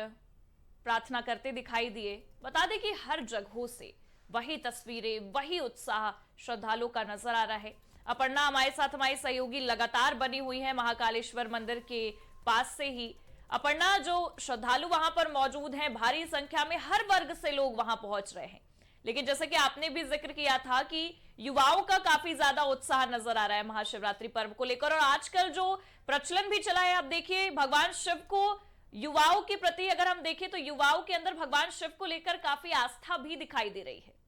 प्रार्थना करते दिखाई दिए। बता दें कि हर जगहों से वही तस्वीरें, वही उत्साह श्रद्धालुओं का नजर आ रहा है। अपर्णा हमारे साथ, हमारी सहयोगी लगातार बनी हुई है महाकालेश्वर मंदिर के पास से ही। अपर्णा, जो श्रद्धालु वहां पर मौजूद हैं, भारी संख्या में हर वर्ग से लोग वहां पहुंच रहे हैं, लेकिन जैसे कि आपने भी जिक्र किया था कि युवाओं का काफी ज्यादा उत्साह नजर आ रहा है महाशिवरात्रि पर्व को लेकर। और आजकल जो प्रचलन भी चला है, आप देखिए भगवान शिव को युवाओं के प्रति अगर हम देखें तो युवाओं के अंदर भगवान शिव को लेकर काफी आस्था भी दिखाई दे रही है।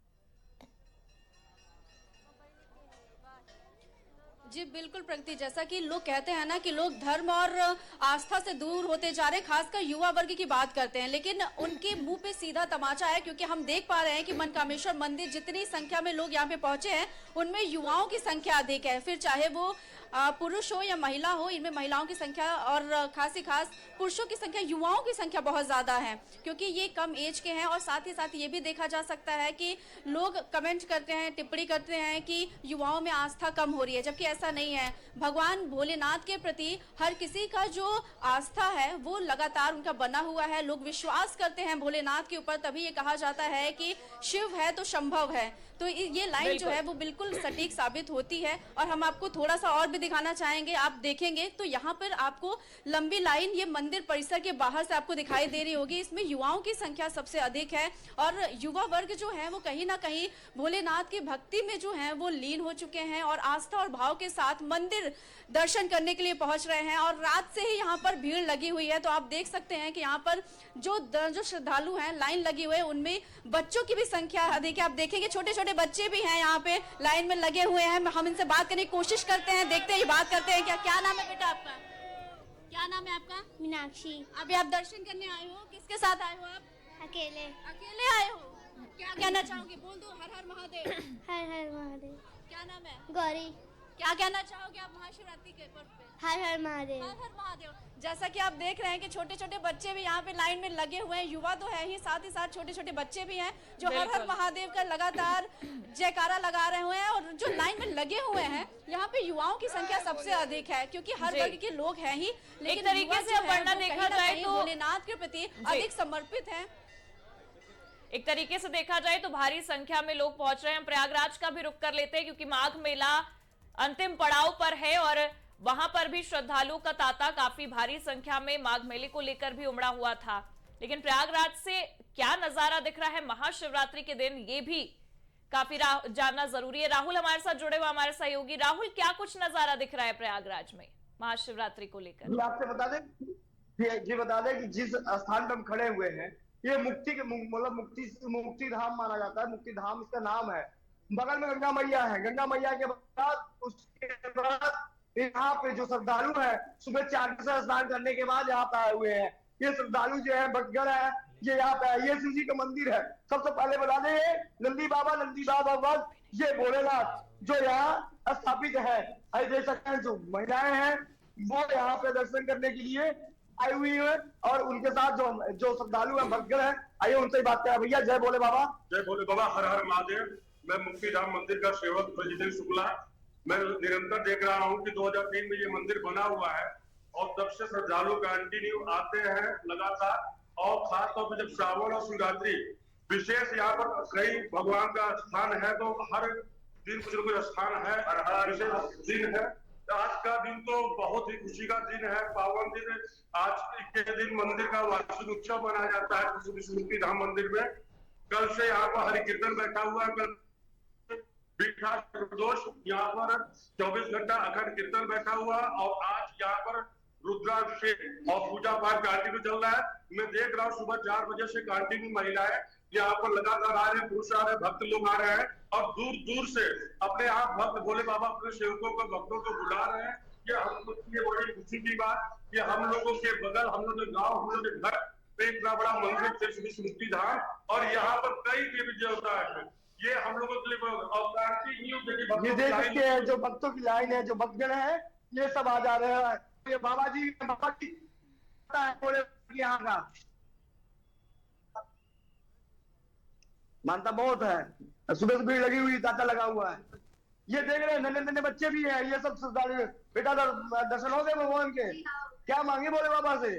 जी बिल्कुल प्रगति, जैसा कि लोग कहते हैं ना कि लोग धर्म और आस्था से दूर होते जा रहे हैं, खासकर युवा वर्ग की बात करते हैं, लेकिन उनके मुंह पे सीधा तमाचा है, क्योंकि हम देख पा रहे हैं कि मनकामेश्वर मंदिर जितनी संख्या में लोग यहाँ पे पहुंचे हैं उनमें युवाओं की संख्या अधिक है। फिर चाहे वो पुरुष हो या महिला हो, इनमें महिलाओं की संख्या और खास पुरुषों की संख्या, युवाओं की संख्या बहुत ज़्यादा है, क्योंकि ये कम एज के हैं। और साथ ही साथ ये भी देखा जा सकता है कि लोग कमेंट करते हैं, टिप्पणी करते हैं कि युवाओं में आस्था कम हो रही है, जबकि ऐसा नहीं है। भगवान भोलेनाथ के प्रति हर किसी का जो आस्था है वो लगातार उनका बना हुआ है। लोग विश्वास करते हैं भोलेनाथ के ऊपर, तभी ये कहा जाता है कि शिव है तो संभव है। तो ये लाइन जो है वो बिल्कुल सटीक साबित होती है। और हम आपको थोड़ा सा और भी दिखाना चाहेंगे। आप देखेंगे तो यहाँ पर आपको लंबी लाइन ये मंदिर परिसर के बाहर से आपको दिखाई दे रही होगी। इसमें युवाओं की संख्या सबसे अधिक है और युवा वर्ग जो है वो कहीं ना कहीं भोलेनाथ की भक्ति में जो है वो लीन हो चुके हैं और आस्था और भाव के साथ मंदिर दर्शन करने के लिए पहुंच रहे हैं। और रात से ही यहाँ पर भीड़ लगी हुई है। तो आप देख सकते हैं कि यहाँ पर जो श्रद्धालु हैं लाइन लगी हुई है, उनमें बच्चों की भी संख्या अधिक है। आप देखेंगे छोटे छोटे बच्चे भी हैं यहाँ पे लाइन में लगे हुए हैं। हम इनसे बात करने की कोशिश करते हैं, देखते हैं बात करते हैं। क्या नाम है बेटा आपका? क्या नाम है आपका?
मीनाक्षी।
अभी आप दर्शन करने आए हो, किसके साथ आए हो आप? अकेले आए हो? क्या कहना चाहोगे? बोल दो हर हर महादेव।
हर हर महादेव।
क्या नाम है?
गौरी।
क्या कहना चाहोगे आप महाशिवरात्रि के पर्व पे?
हर हर महादेव।
हर हर महादेव। जैसा कि आप देख रहे हैं कि छोटे छोटे बच्चे भी यहाँ पे लाइन में लगे हुए हैं। युवा तो है ही, साथ ही साथ छोटे छोटे बच्चे भी हैं जो हर हर महादेव का लगातार जयकारा लगा रहे हुए हैं। और जो लाइन में लगे हुए हैं यहाँ पे युवाओं की संख्या सबसे अधिक है, क्योंकि हर वर्ग के लोग हैं ही, लेकिन
तरीके से अपर्णा देखा जाए तो
भोलेनाथ के प्रति अधिक समर्पित है।
एक तरीके से देखा जाए तो भारी संख्या में लोग पहुंच रहे हैं। प्रयागराज का भी रुख कर लेते हैं, क्योंकि माघ मेला अंतिम पड़ाव पर है और वहां पर भी श्रद्धालुओं का तांता काफी भारी संख्या में माघ मेले को लेकर भी उमड़ा हुआ था। लेकिन प्रयागराज से क्या नजारा दिख रहा है महाशिवरात्रि के दिन, ये भी काफी जानना जरूरी है। राहुल हमारे साथ जुड़े हुए, हमारे सहयोगी। राहुल, क्या कुछ नजारा दिख रहा है प्रयागराज में महाशिवरात्रि को लेकर?
आपसे बता दें कि जिस स्थान पर हम खड़े हुए हैं ये मुक्ति धाम माना जाता है। मुक्ति धाम इसका नाम है। बगल में गंगा मैया है। गंगा मैया के बाद उसके बाद यहाँ पे जो श्रद्धालु है सुबह 4 बजे स्नान करने के बाद यहाँ पे आए हुए हैं। ये श्रद्धालु जो है भक्तगण है, ये यहाँ पे ये शिव जी का मंदिर है। सबसे पहले बता दें नंदी बाबा वक्त ये भोलेनाथ जो यहाँ स्थापित है। आइए देख सकते हैं जो महिलाएं हैं वो यहाँ पे दर्शन करने के लिए आई हुई है और उनके साथ जो श्रद्धालु है भक्तगण है, आइए उनसे ही बात करें। भैया जय भोले बाबा।
जय भोले बाबा, हर हर महादेव। मैं मुक्ति धाम मंदिर का सेवक ब्रजेंद्र शुक्ला। मैं निरंतर देख रहा हूँ कि 2003 में ये मंदिर बना हुआ है और तब से श्रद्धालु कंटिन्यू आते हैं लगातार। और खासतौर पर जब श्रावण और शिवरात्रि विशेष यहाँ पर कई भगवान का स्थान है, तो हर दिन कुछ न कुछ स्थान है, विशेष दिन है। आज का दिन तो बहुत ही खुशी का दिन है, पावन दिन। आज के दिन मंदिर का वार्षिक उत्सव मनाया जाता है मुक्ति धाम मंदिर में। कल से यहाँ पर हरि कीर्तन बैठा हुआ है। कल दोष यहाँ पर 24 घंटा अखंड कीर्तन बैठा हुआ और आज यहाँ पर रुद्राभिषेक और पूजा पाठ कंटिन्यू चल रहा है। मैं देख रहा हूँ सुबह 4 बजे से कंटिन्यू महिलाएं यहाँ पर लगातार आ रहे हैं, पुरुष आ रहे हैं, भक्त लोग आ रहे हैं और दूर दूर से अपने आप भक्त भोले बाबा अपने सेवकों को भक्तों को बुला रहे हैं। ये हम लोग की बड़ी खुशी की बात कि हम लोगों के बगल, हम लोग के गाँव, हम लोग के घर पे इतना बड़ा मंदिर मुक्ति धाम और यहाँ पर कई देवी देवता है। ये हम लोगों के लिए औपचारिक न्यूज़ है कि भक्तों
ये
की
देख
लाइन-
सकते हैं जो भक्तों की लाइन है, जो भक्तगण है, ये सब आ जा रहे हैं। ये बाबा जी यहाँ का मानता बहुत है, सुबह से भीड़ लगी हुई, तांता लगा हुआ है। ये देख रहे हैं नन्हे नन्हे बच्चे भी हैं, ये सब श्रद्धालु। बेटा दर्शन हो गए भगवान के? क्या मांगे बोले बाबा से?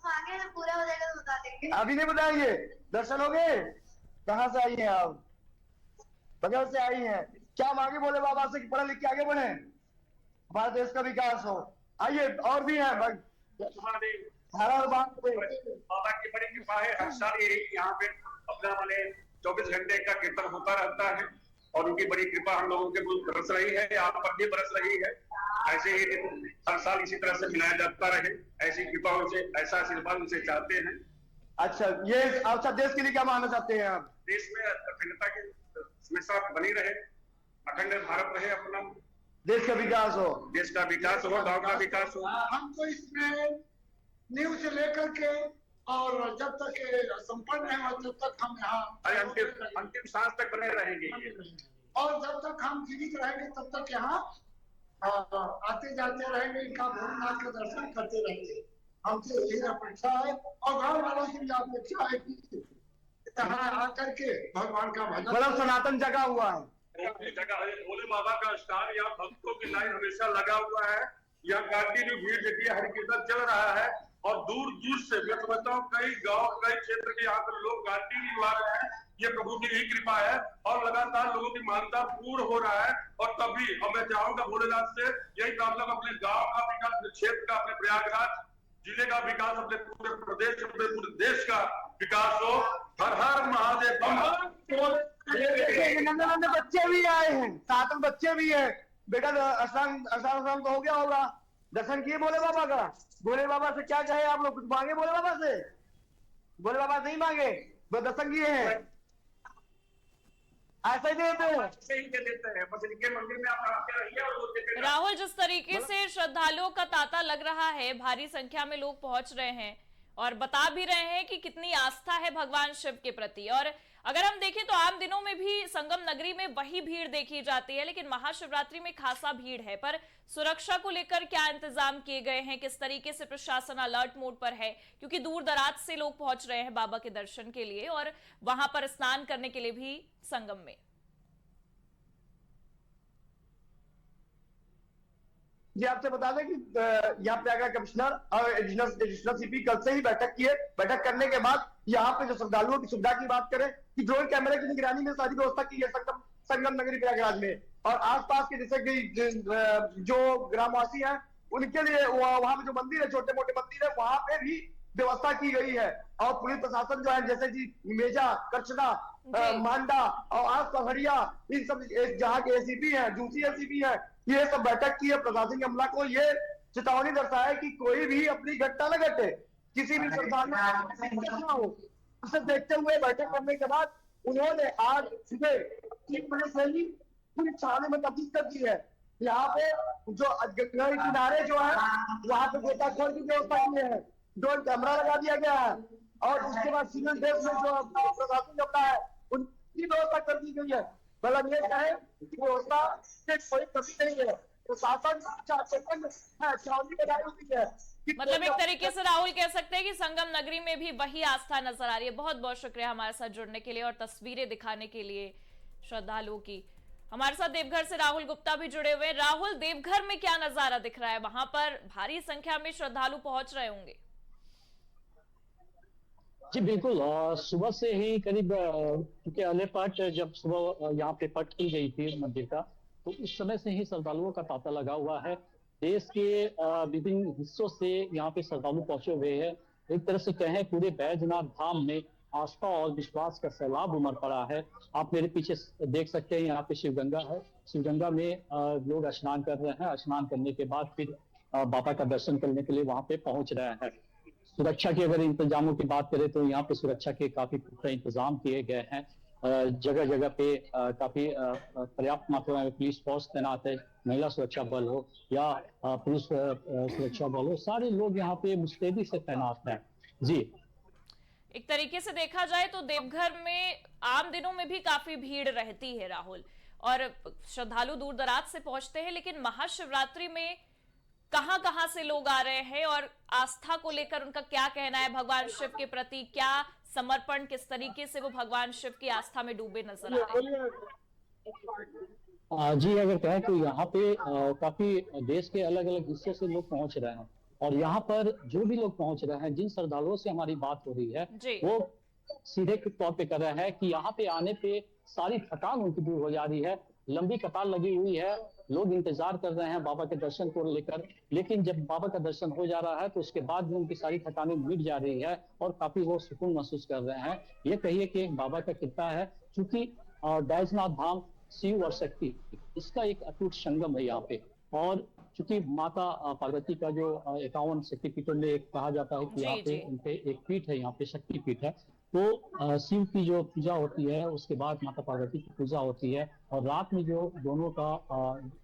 मांगे तो पूरा हो जाएगा तो बता देंगे।
अभी नहीं बताएंगे। दर्शन हो गए? कहाँ से आई हैं आप? बगल से आई हैं। क्या मांगे बोले बाबा से कि पढ़े लिख के आगे बढ़े, हमारे देश का विकास हो। आइए और भी है
बाबा की बड़ी कृपा है, हर साल ये यहाँ पे अपना माने 24 घंटे का कीर्तन होता रहता है और उनकी बड़ी कृपा हम लोगों के बरस रही है, यहाँ पर भी बरस रही है। ऐसे ही हर साल इसी तरह से मिलाया जाता रहे, ऐसी कृपा उनसे, ऐसा आशीर्वाद उनसे चाहते हैं।
अच्छा, ये अच्छा देश के लिए क्या मानना चाहते हैं आप?
देश में अखंडता की हमेशा बनी रहे, अखंड भारत रहे, अपना
देश का विकास हो,
देश का विकास हो, गांव का विकास हो।
हमको इसमें न्यू से लेकर के और जब तक ये संपन्न है तब तक हम यहाँ
अंतिम सांस तक बने रहेंगे
और जब तक हम जीवित रहेंगे तब तक यहाँ आते जाते रहेंगे, इनका भोलेनाथ का दर्शन करते रहेंगे। हमसे यही अपेक्षा है और गाँव वालों से भी अपेक्षा है कि यहाँ आकर के भगवान का भजन,
मतलब सनातन जगा हुआ है
जगह है। भोले बाबा का स्थान, यहाँ भक्तों की लाइन हमेशा लगा हुआ है। यहाँ कंटिन्यू भीड़ देखिए, हरि कीर्तन चल रहा है और दूर दूर से मैं समझता हूँ कई गांव, कई क्षेत्र के यहाँ पर लोग कंटिन्यू आ रहे हैं। ये प्रभु की यही कृपा है और लगातार लोगों की मानता पूर्ण हो रहा है। और तभी अब मैं चाहूंगा भोलेनाथ से यही प्रार्थना, अपने गाँव का विकास, अपने क्षेत्र का, अपने प्रयागराज जिले का विकास, अपने पूरे प्रदेश, अपने पूरे देश का विकास हो। हर हर महादेव।
नन्हे नन्हे बच्चे भी आए हैं, 7 बच्चे भी हैं। बेटा स्नान तो हो गया होगा, दर्शन किए भोले बाबा का? भोले बाबा से क्या कहे आप लोग? कुछ मांगे भोले बाबा से? भोले बाबा नहीं मांगे, बस दर्शन किए हैं, ऐसा ही देते हैं।
बस इनके मंदिर में आप आते रहिए और वो देते
राहुल, जिस तरीके से श्रद्धालुओं का तांता लग रहा है, भारी संख्या में लोग पहुंच रहे हैं और बता भी रहे हैं कि कितनी आस्था है भगवान शिव के प्रति। और अगर हम देखें तो आम दिनों में भी संगम नगरी में वही भीड़ देखी जाती है, लेकिन महाशिवरात्रि में खासा भीड़ है। पर सुरक्षा को लेकर क्या इंतजाम किए गए हैं, किस तरीके से प्रशासन अलर्ट मोड पर है, क्योंकि दूर दराज से लोग पहुंच रहे हैं बाबा के दर्शन के लिए और वहां पर स्नान करने के लिए भी संगम में।
जी आपसे बता दें कि यहाँ पे आगे कमिश्नर और एडिशनल सीपी कल से ही बैठक की है। बैठक करने के बाद यहाँ पे जो श्रद्धालुओं की सुविधा की बात करें कि ड्रोन कैमरे की निगरानी में सारी व्यवस्था की है संगम नगरी प्रयागराज में। और आसपास के जैसे कि जो ग्रामवासी हैं उनके लिए वहाँ पे जो मंदिर है, छोटे मोटे मंदिर है, वहां पे भी व्यवस्था की गई है। और पुलिस प्रशासन जो है जैसे कि मेजा, करछना, मांडा और आस हरिया, इन सब जहाँ के एसीपी हैं, दूसरी एसीपी है, ये सब बैठक की है। प्रशासनिक अमला को ये चेतावनी दर्शाया कि कोई भी अपनी घटना न घटे, किसी भी श्रद्धालु हो। उसे देखते हुए बैठक करने के बाद उन्होंने आज सुबह 3 बजे से ही पूरी थाने में तब्दील कर दी है। यहाँ पे जो गंगा किनारे जो है वहाँ पे गोताखोर की व्यवस्था की है, ड्रोन कैमरा लगा दिया गया है और उसके बाद सिविल ड्रेस में जो प्रशासन अपना है उनकी व्यवस्था कर दी गई है। मतलब ये कहे कि व्यवस्था से कोई कमी नहीं है, प्रशासन छावनी बनाई हुई है।
मतलब एक तरीके से राहुल कह सकते हैं कि संगम नगरी में भी वही आस्था नजर आ रही है। बहुत बहुत शुक्रिया हमारे साथ जुड़ने के लिए और तस्वीरें दिखाने के लिए श्रद्धालुओं की। हमारे साथ देवघर से राहुल गुप्ता भी जुड़े हुए। राहुल, देवघर में क्या नजारा दिख रहा है? वहां पर भारी संख्या में श्रद्धालु पहुंच रहे होंगे।
जी बिल्कुल, सुबह से ही करीब, क्योंकि अगले पट जब सुबह यहाँ पे पट की गई थी मंदिर का, तो उस समय से ही श्रद्धालुओं का तांता लगा हुआ है। देश के विभिन्न हिस्सों से यहाँ पे श्रद्धालु पहुंचे हुए हैं। एक तरह से कहें पूरे बैजनाथ धाम में आस्था और विश्वास का सैलाब उमड़ पड़ा है। आप मेरे पीछे देख सकते हैं, यहाँ पे शिवगंगा है। शिवगंगा में लोग स्नान कर रहे हैं। स्नान करने के बाद फिर बाबा का दर्शन करने के लिए वहां पे पहुंच रहे हैं। सुरक्षा के अगर इंतजामों की बात करें तो यहाँ पे सुरक्षा के काफी पुख्ता इंतजाम किए गए हैं। जगह जगह पे काफी पर्याप्त मात्रा में पुलिस फोर्स तैनात है। महिला सुरक्षा बल हो या पुरुष सुरक्षा बल हो, सारे लोग यहाँ पे मुस्तैदी से तैनात हैं। जी
एक तरीके से देखा जाए तो देवघर में आम दिनों में भी काफी भीड़ रहती है राहुल, और श्रद्धालु दूर दराज से पहुंचते हैं, लेकिन महाशिवरात्रि में कहां से लोग आ रहे हैं और आस्था को लेकर उनका क्या कहना है, भगवान शिव के प्रति क्या समर्पण, किस तरीके से वो भगवान शिव की आस्था में डूबे नजर आ रहे हैं।
जी अगर कहें तो यहाँ पे काफी देश के अलग अलग हिस्सों से लोग पहुंच रहे हैं, और यहाँ पर जो भी लोग पहुंच रहे हैं, जिन श्रद्धालुओं से हमारी बात हो रही है वो सीधे तौर पे कर रहे हैं कि यहाँ पे आने पे सारी थकान उनकी दूर हो जा रही है। लंबी कतार लगी हुई है, लोग इंतजार कर रहे हैं बाबा के दर्शन को लेकर, लेकिन जब बाबा का दर्शन हो जा रहा है तो उसके बाद भी उनकी सारी थकानें मिट जा रही है और काफी वो सुकून महसूस कर रहे हैं। ये कहिए कि बाबा का कृपा है, क्योंकि बैजनाथ धाम शिव और शक्ति इसका एक अटूट संगम है यहाँ पे, और चूंकि माता पार्वती का जो 51 शक्तिपीठों में कहा जाता है कि यहाँ पे उनके एक पीठ है, यहाँ पे शक्ति पीठ है, तो शिव की जो पूजा होती है उसके बाद माता पार्वती की पूजा होती है, और रात में जो दोनों का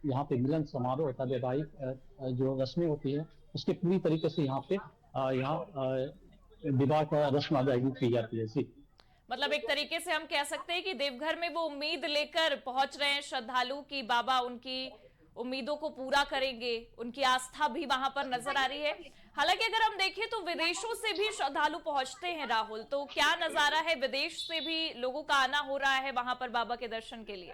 यहाँ पे मिलन समारोह होता है, वैवाहिक जो रस्में होती है उसके पूरी तरीके से यहाँ पे विवाह का रस्म अदायगी की जाती है। जी
मतलब एक तरीके से हम कह सकते हैं कि देवघर में वो उम्मीद लेकर पहुंच रहे हैं श्रद्धालु की बाबा उनकी उम्मीदों को पूरा करेंगे, उनकी आस्था भी वहां पर नजर आ रही है। हालांकि अगर हम देखें तो विदेशों से भी श्रद्धालु पहुंचते हैं राहुल, तो क्या नजारा है, विदेश से भी लोगों का आना हो रहा है वहां पर बाबा के दर्शन के लिए?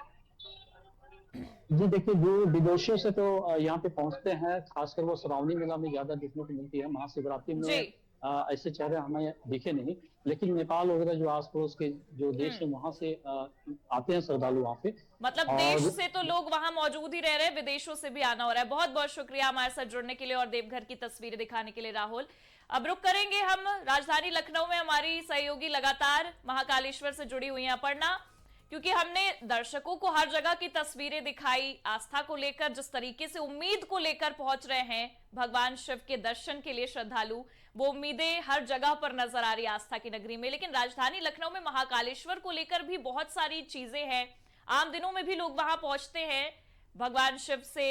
जी देखिए, जो विदेशों से तो यहाँ पे पहुंचते हैं, खासकर वो श्रावणी मेला में ज्यादा देखने को मिलती है। महाशिवरात्रि में ऐसे चेहरे हमें दिखे नहीं, लेकिन नेपाल वगैरह जो आस पड़ोस के जो देश है वहां से आते हैं श्रद्धालु वहाँ पे।
मतलब देश से तो लोग वहां मौजूद ही रह रहे हैं, विदेशों से भी आना हो रहा है। बहुत बहुत शुक्रिया हमारे साथ जुड़ने के लिए और देवघर की तस्वीरें दिखाने के लिए राहुल। अब रुक करेंगे हम राजधानी लखनऊ में, हमारी सहयोगी लगातार महाकालेश्वर से जुड़ी हुई है अपर्णा, क्योंकि हमने दर्शकों को हर जगह की तस्वीरें दिखाई, आस्था को लेकर जिस तरीके से उम्मीद को लेकर पहुंच रहे हैं भगवान शिव के दर्शन के लिए श्रद्धालु, वो उम्मीदें हर जगह पर नजर आ रही है आस्था की नगरी में। लेकिन राजधानी लखनऊ में महाकालेश्वर को लेकर भी बहुत सारी चीजें हैं, आम दिनों में भी लोग वहां पहुंचते हैं भगवान शिव से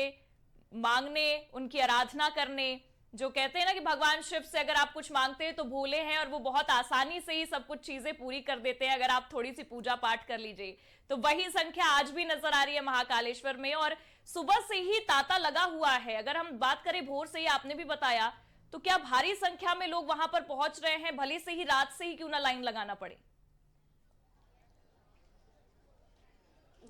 मांगने, उनकी आराधना करने। जो कहते हैं ना कि भगवान शिव से अगर आप कुछ मांगते हैं तो भोले हैं और वो बहुत आसानी से ही सब कुछ चीजें पूरी कर देते हैं, अगर आप थोड़ी सी पूजा पाठ कर लीजिए। तो वही संख्या आज भी नजर आ रही है महाकालेश्वर में, और सुबह से ही तांता लगा हुआ है। अगर हम बात करें भोर से ही, आपने भी बताया, तो क्या भारी संख्या में लोग वहां पर पहुंच रहे हैं, भले से ही रात से ही क्यों ना लाइन लगाना पड़े?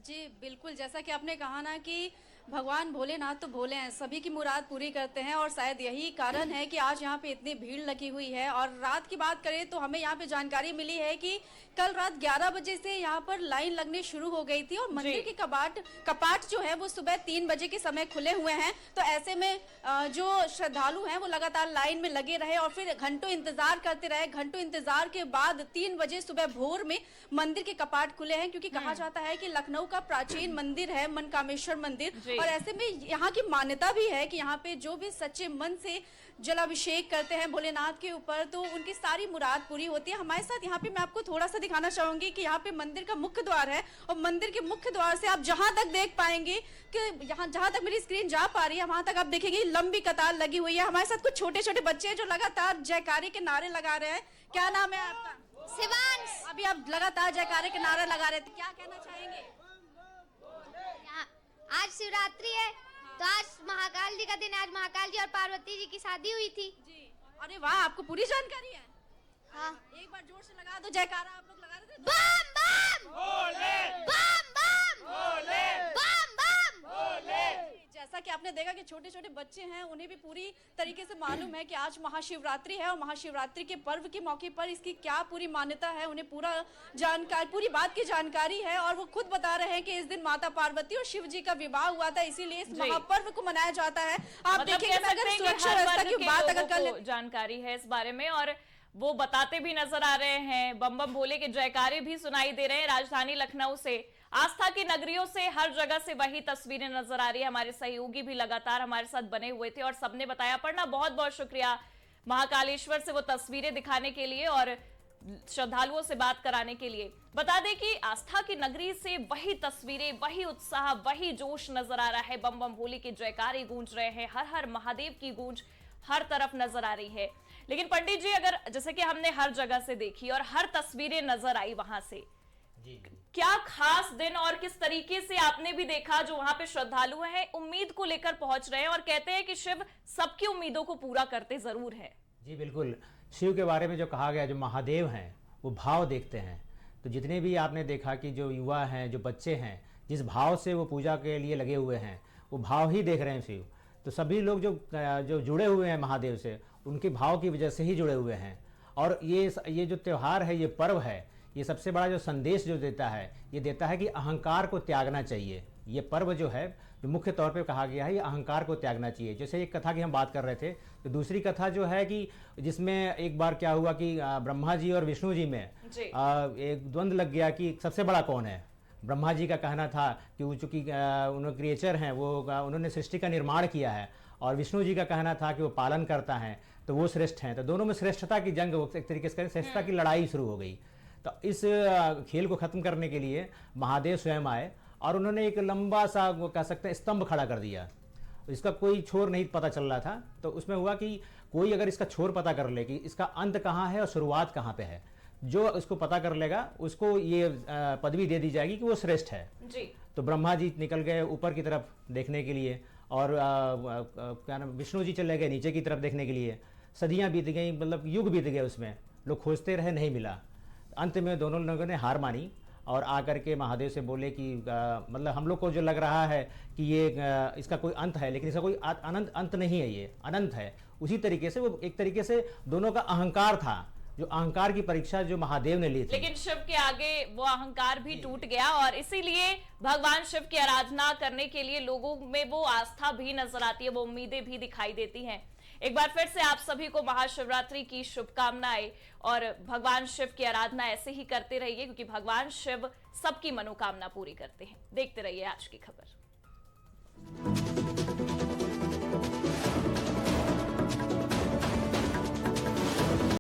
जी बिल्कुल, जैसा कि आपने कहा ना कि भगवान भोलेनाथ तो भोले हैं, सभी की मुराद पूरी करते हैं, और शायद यही कारण है कि आज यहाँ पे इतनी भीड़ लगी हुई है। और रात की बात करें तो हमें यहाँ पे जानकारी मिली है कि कल रात 11 बजे से यहाँ पर लाइन लगनी शुरू हो गई थी, और मंदिर के कपाट जो है वो सुबह 3 बजे के समय खुले हुए हैं। तो ऐसे में जो श्रद्धालु हैं वो लगातार लाइन में लगे रहे और फिर घंटों इंतजार करते रहे। घंटों इंतजार के बाद 3 बजे सुबह भोर में मंदिर के कपाट खुले हैं, क्योंकि कहा जाता है कि लखनऊ का प्राचीन मंदिर है मनकामेश्वर मंदिर, और ऐसे में यहाँ की मान्यता भी है कि यहाँ पे जो भी सच्चे मन से जलाभिषेक करते हैं भोलेनाथ के ऊपर, तो उनकी सारी मुराद पूरी होती है। हमारे साथ यहाँ पे मैं आपको थोड़ा सा दिखाना चाहूंगी कि यहाँ पे मंदिर का मुख्य द्वार है, और मंदिर के मुख्य द्वार से आप जहां तक देख पाएंगे कि यहाँ जहां तक मेरी स्क्रीन जा पा रही है वहां तक आप देखेंगे लंबी कतार लगी हुई है। हमारे साथ कुछ छोटे छोटे बच्चे हैं जो लगातार जयकारे के नारे लगा रहे हैं। क्या नाम है आपका?
शिवांश।
अभी आप लगातार जयकारे के नारे लगा रहे थे, क्या कहना चाहेंगे?
आज शिवरात्रि है, तो आज महाकाल जी का दिन है। आज महाकाल जी और पार्वती जी की शादी हुई थी।
जी, अरे वाह, आपको पूरी जानकारी है।
हाँ,
एक बार जोर से लगा दो जयकारा, आप लोग लगा रहे थे।
बम बम भोले, बम बम भोले, बम बम भोले।
जैसा कि आपने देखा कि छोटे छोटे बच्चे हैं, उन्हें भी पूरी तरीके से मालूम है कि आज महाशिवरात्रि है, और महाशिवरात्रि के पर्व के मौके पर इसकी क्या पूरी मान्यता है, उन्हें पूरी बात की जानकारी है। और वो खुद बता रहे हैं कि इस दिन माता पार्वती और शिव जी का विवाह हुआ था, इसीलिए इस महापर्व को मनाया जाता है। आप देखेंगे अगर सुरक्षा व्यवस्था की बात अगर कर
जानकारी है इस बारे में, और वो बताते भी नजर आ रहे हैं, बम बम भोले के जयकारे भी सुनाई दे रहे हैं। राजधानी लखनऊ से, आस्था की नगरियों से, हर जगह से वही तस्वीरें नजर आ रही है। हमारे सहयोगी भी लगातार हमारे साथ बने हुए थे और सबने बताया। पढ़ना, बहुत बहुत शुक्रिया महाकालेश्वर से वो तस्वीरें दिखाने के लिए और श्रद्धालुओं से बात कराने के लिए। बता दें कि आस्था की नगरी से वही तस्वीरें, वही उत्साह, वही जोश नजर आ रहा है। बम बम भोले के जयकारे गूंज रहे हैं, हर हर महादेव की गूंज हर तरफ नजर आ रही है। लेकिन पंडित जी, अगर जैसे कि हमने हर जगह से देखी और हर तस्वीरें नजर आई वहां से, क्या खास दिन और किस तरीके से आपने भी देखा जो वहां पे श्रद्धालु हैं उम्मीद को लेकर पहुंच रहे हैं और कहते हैं कि शिव सबकी उम्मीदों को पूरा करते जरूर है?
जी बिल्कुल, शिव के बारे में जो कहा गया, जो महादेव हैं वो भाव देखते हैं। तो जितने भी आपने देखा कि जो युवा हैं, जो बच्चे हैं, जिस भाव से वो पूजा के लिए लगे हुए हैं, वो भाव ही देख रहे हैं शिव। तो सभी लोग जो जुड़े हुए हैं महादेव से, उनके भाव की वजह से ही जुड़े हुए हैं। और ये जो त्यौहार है, ये पर्व है, ये सबसे बड़ा जो संदेश जो देता है, ये देता है कि अहंकार को त्यागना चाहिए। ये पर्व जो है, जो मुख्य तौर पे कहा गया है, ये अहंकार को त्यागना चाहिए। जैसे एक कथा की हम बात कर रहे थे, तो दूसरी कथा जो है कि जिसमें एक बार क्या हुआ कि ब्रह्मा जी और विष्णु जी में एक द्वंद्व लग गया कि सबसे बड़ा कौन है। ब्रह्मा जी का कहना था कि वो चूँकि उन्होंने क्रिएचर हैं, वो उन्होंने सृष्टि का निर्माण किया है, और विष्णु जी का कहना था कि वो पालन करता है, तो वो श्रेष्ठ हैं। तो दोनों में श्रेष्ठता की जंग, एक तरीके से श्रेष्ठता की लड़ाई शुरू हो गई। तो इस खेल को ख़त्म करने के लिए महादेव स्वयं आए और उन्होंने एक लंबा सा, वो कह सकते हैं, स्तंभ खड़ा कर दिया। इसका कोई छोर नहीं पता चल रहा था। तो उसमें हुआ कि कोई अगर इसका छोर पता कर ले कि इसका अंत कहाँ है और शुरुआत कहाँ पे है, जो इसको पता कर लेगा उसको ये पदवी दे दी जाएगी कि वो श्रेष्ठ है
जी।
तो ब्रह्मा जी निकल गए ऊपर की तरफ देखने के लिए, और क्या नाम, विष्णु जी चले गए नीचे की तरफ देखने के लिए। सदियाँ बीत गई, मतलब युग बीत गए, उसमें लोग खोजते रहे, नहीं मिला। अंत में दोनों लोगों ने हार मानी और आकर के महादेव से बोले कि मतलब हम लोग को जो लग रहा है कि ये इसका कोई अंत है, लेकिन इसका कोई अनंत अंत नहीं है, ये अनंत है। उसी तरीके से वो एक तरीके से दोनों का अहंकार था, जो अहंकार की परीक्षा जो महादेव ने ली थी।
लेकिन शिव के आगे वो अहंकार भी टूट गया और इसीलिए भगवान शिव की आराधना करने के लिए लोगों में वो आस्था भी नजर आती है, वो उम्मीदें भी दिखाई देती हैं। एक बार फिर से आप सभी को महाशिवरात्रि की शुभकामनाएं और भगवान शिव की आराधना ऐसे ही करते रहिए, क्योंकि भगवान शिव सबकी मनोकामना पूरी करते हैं। देखते रहिए आज की खबर।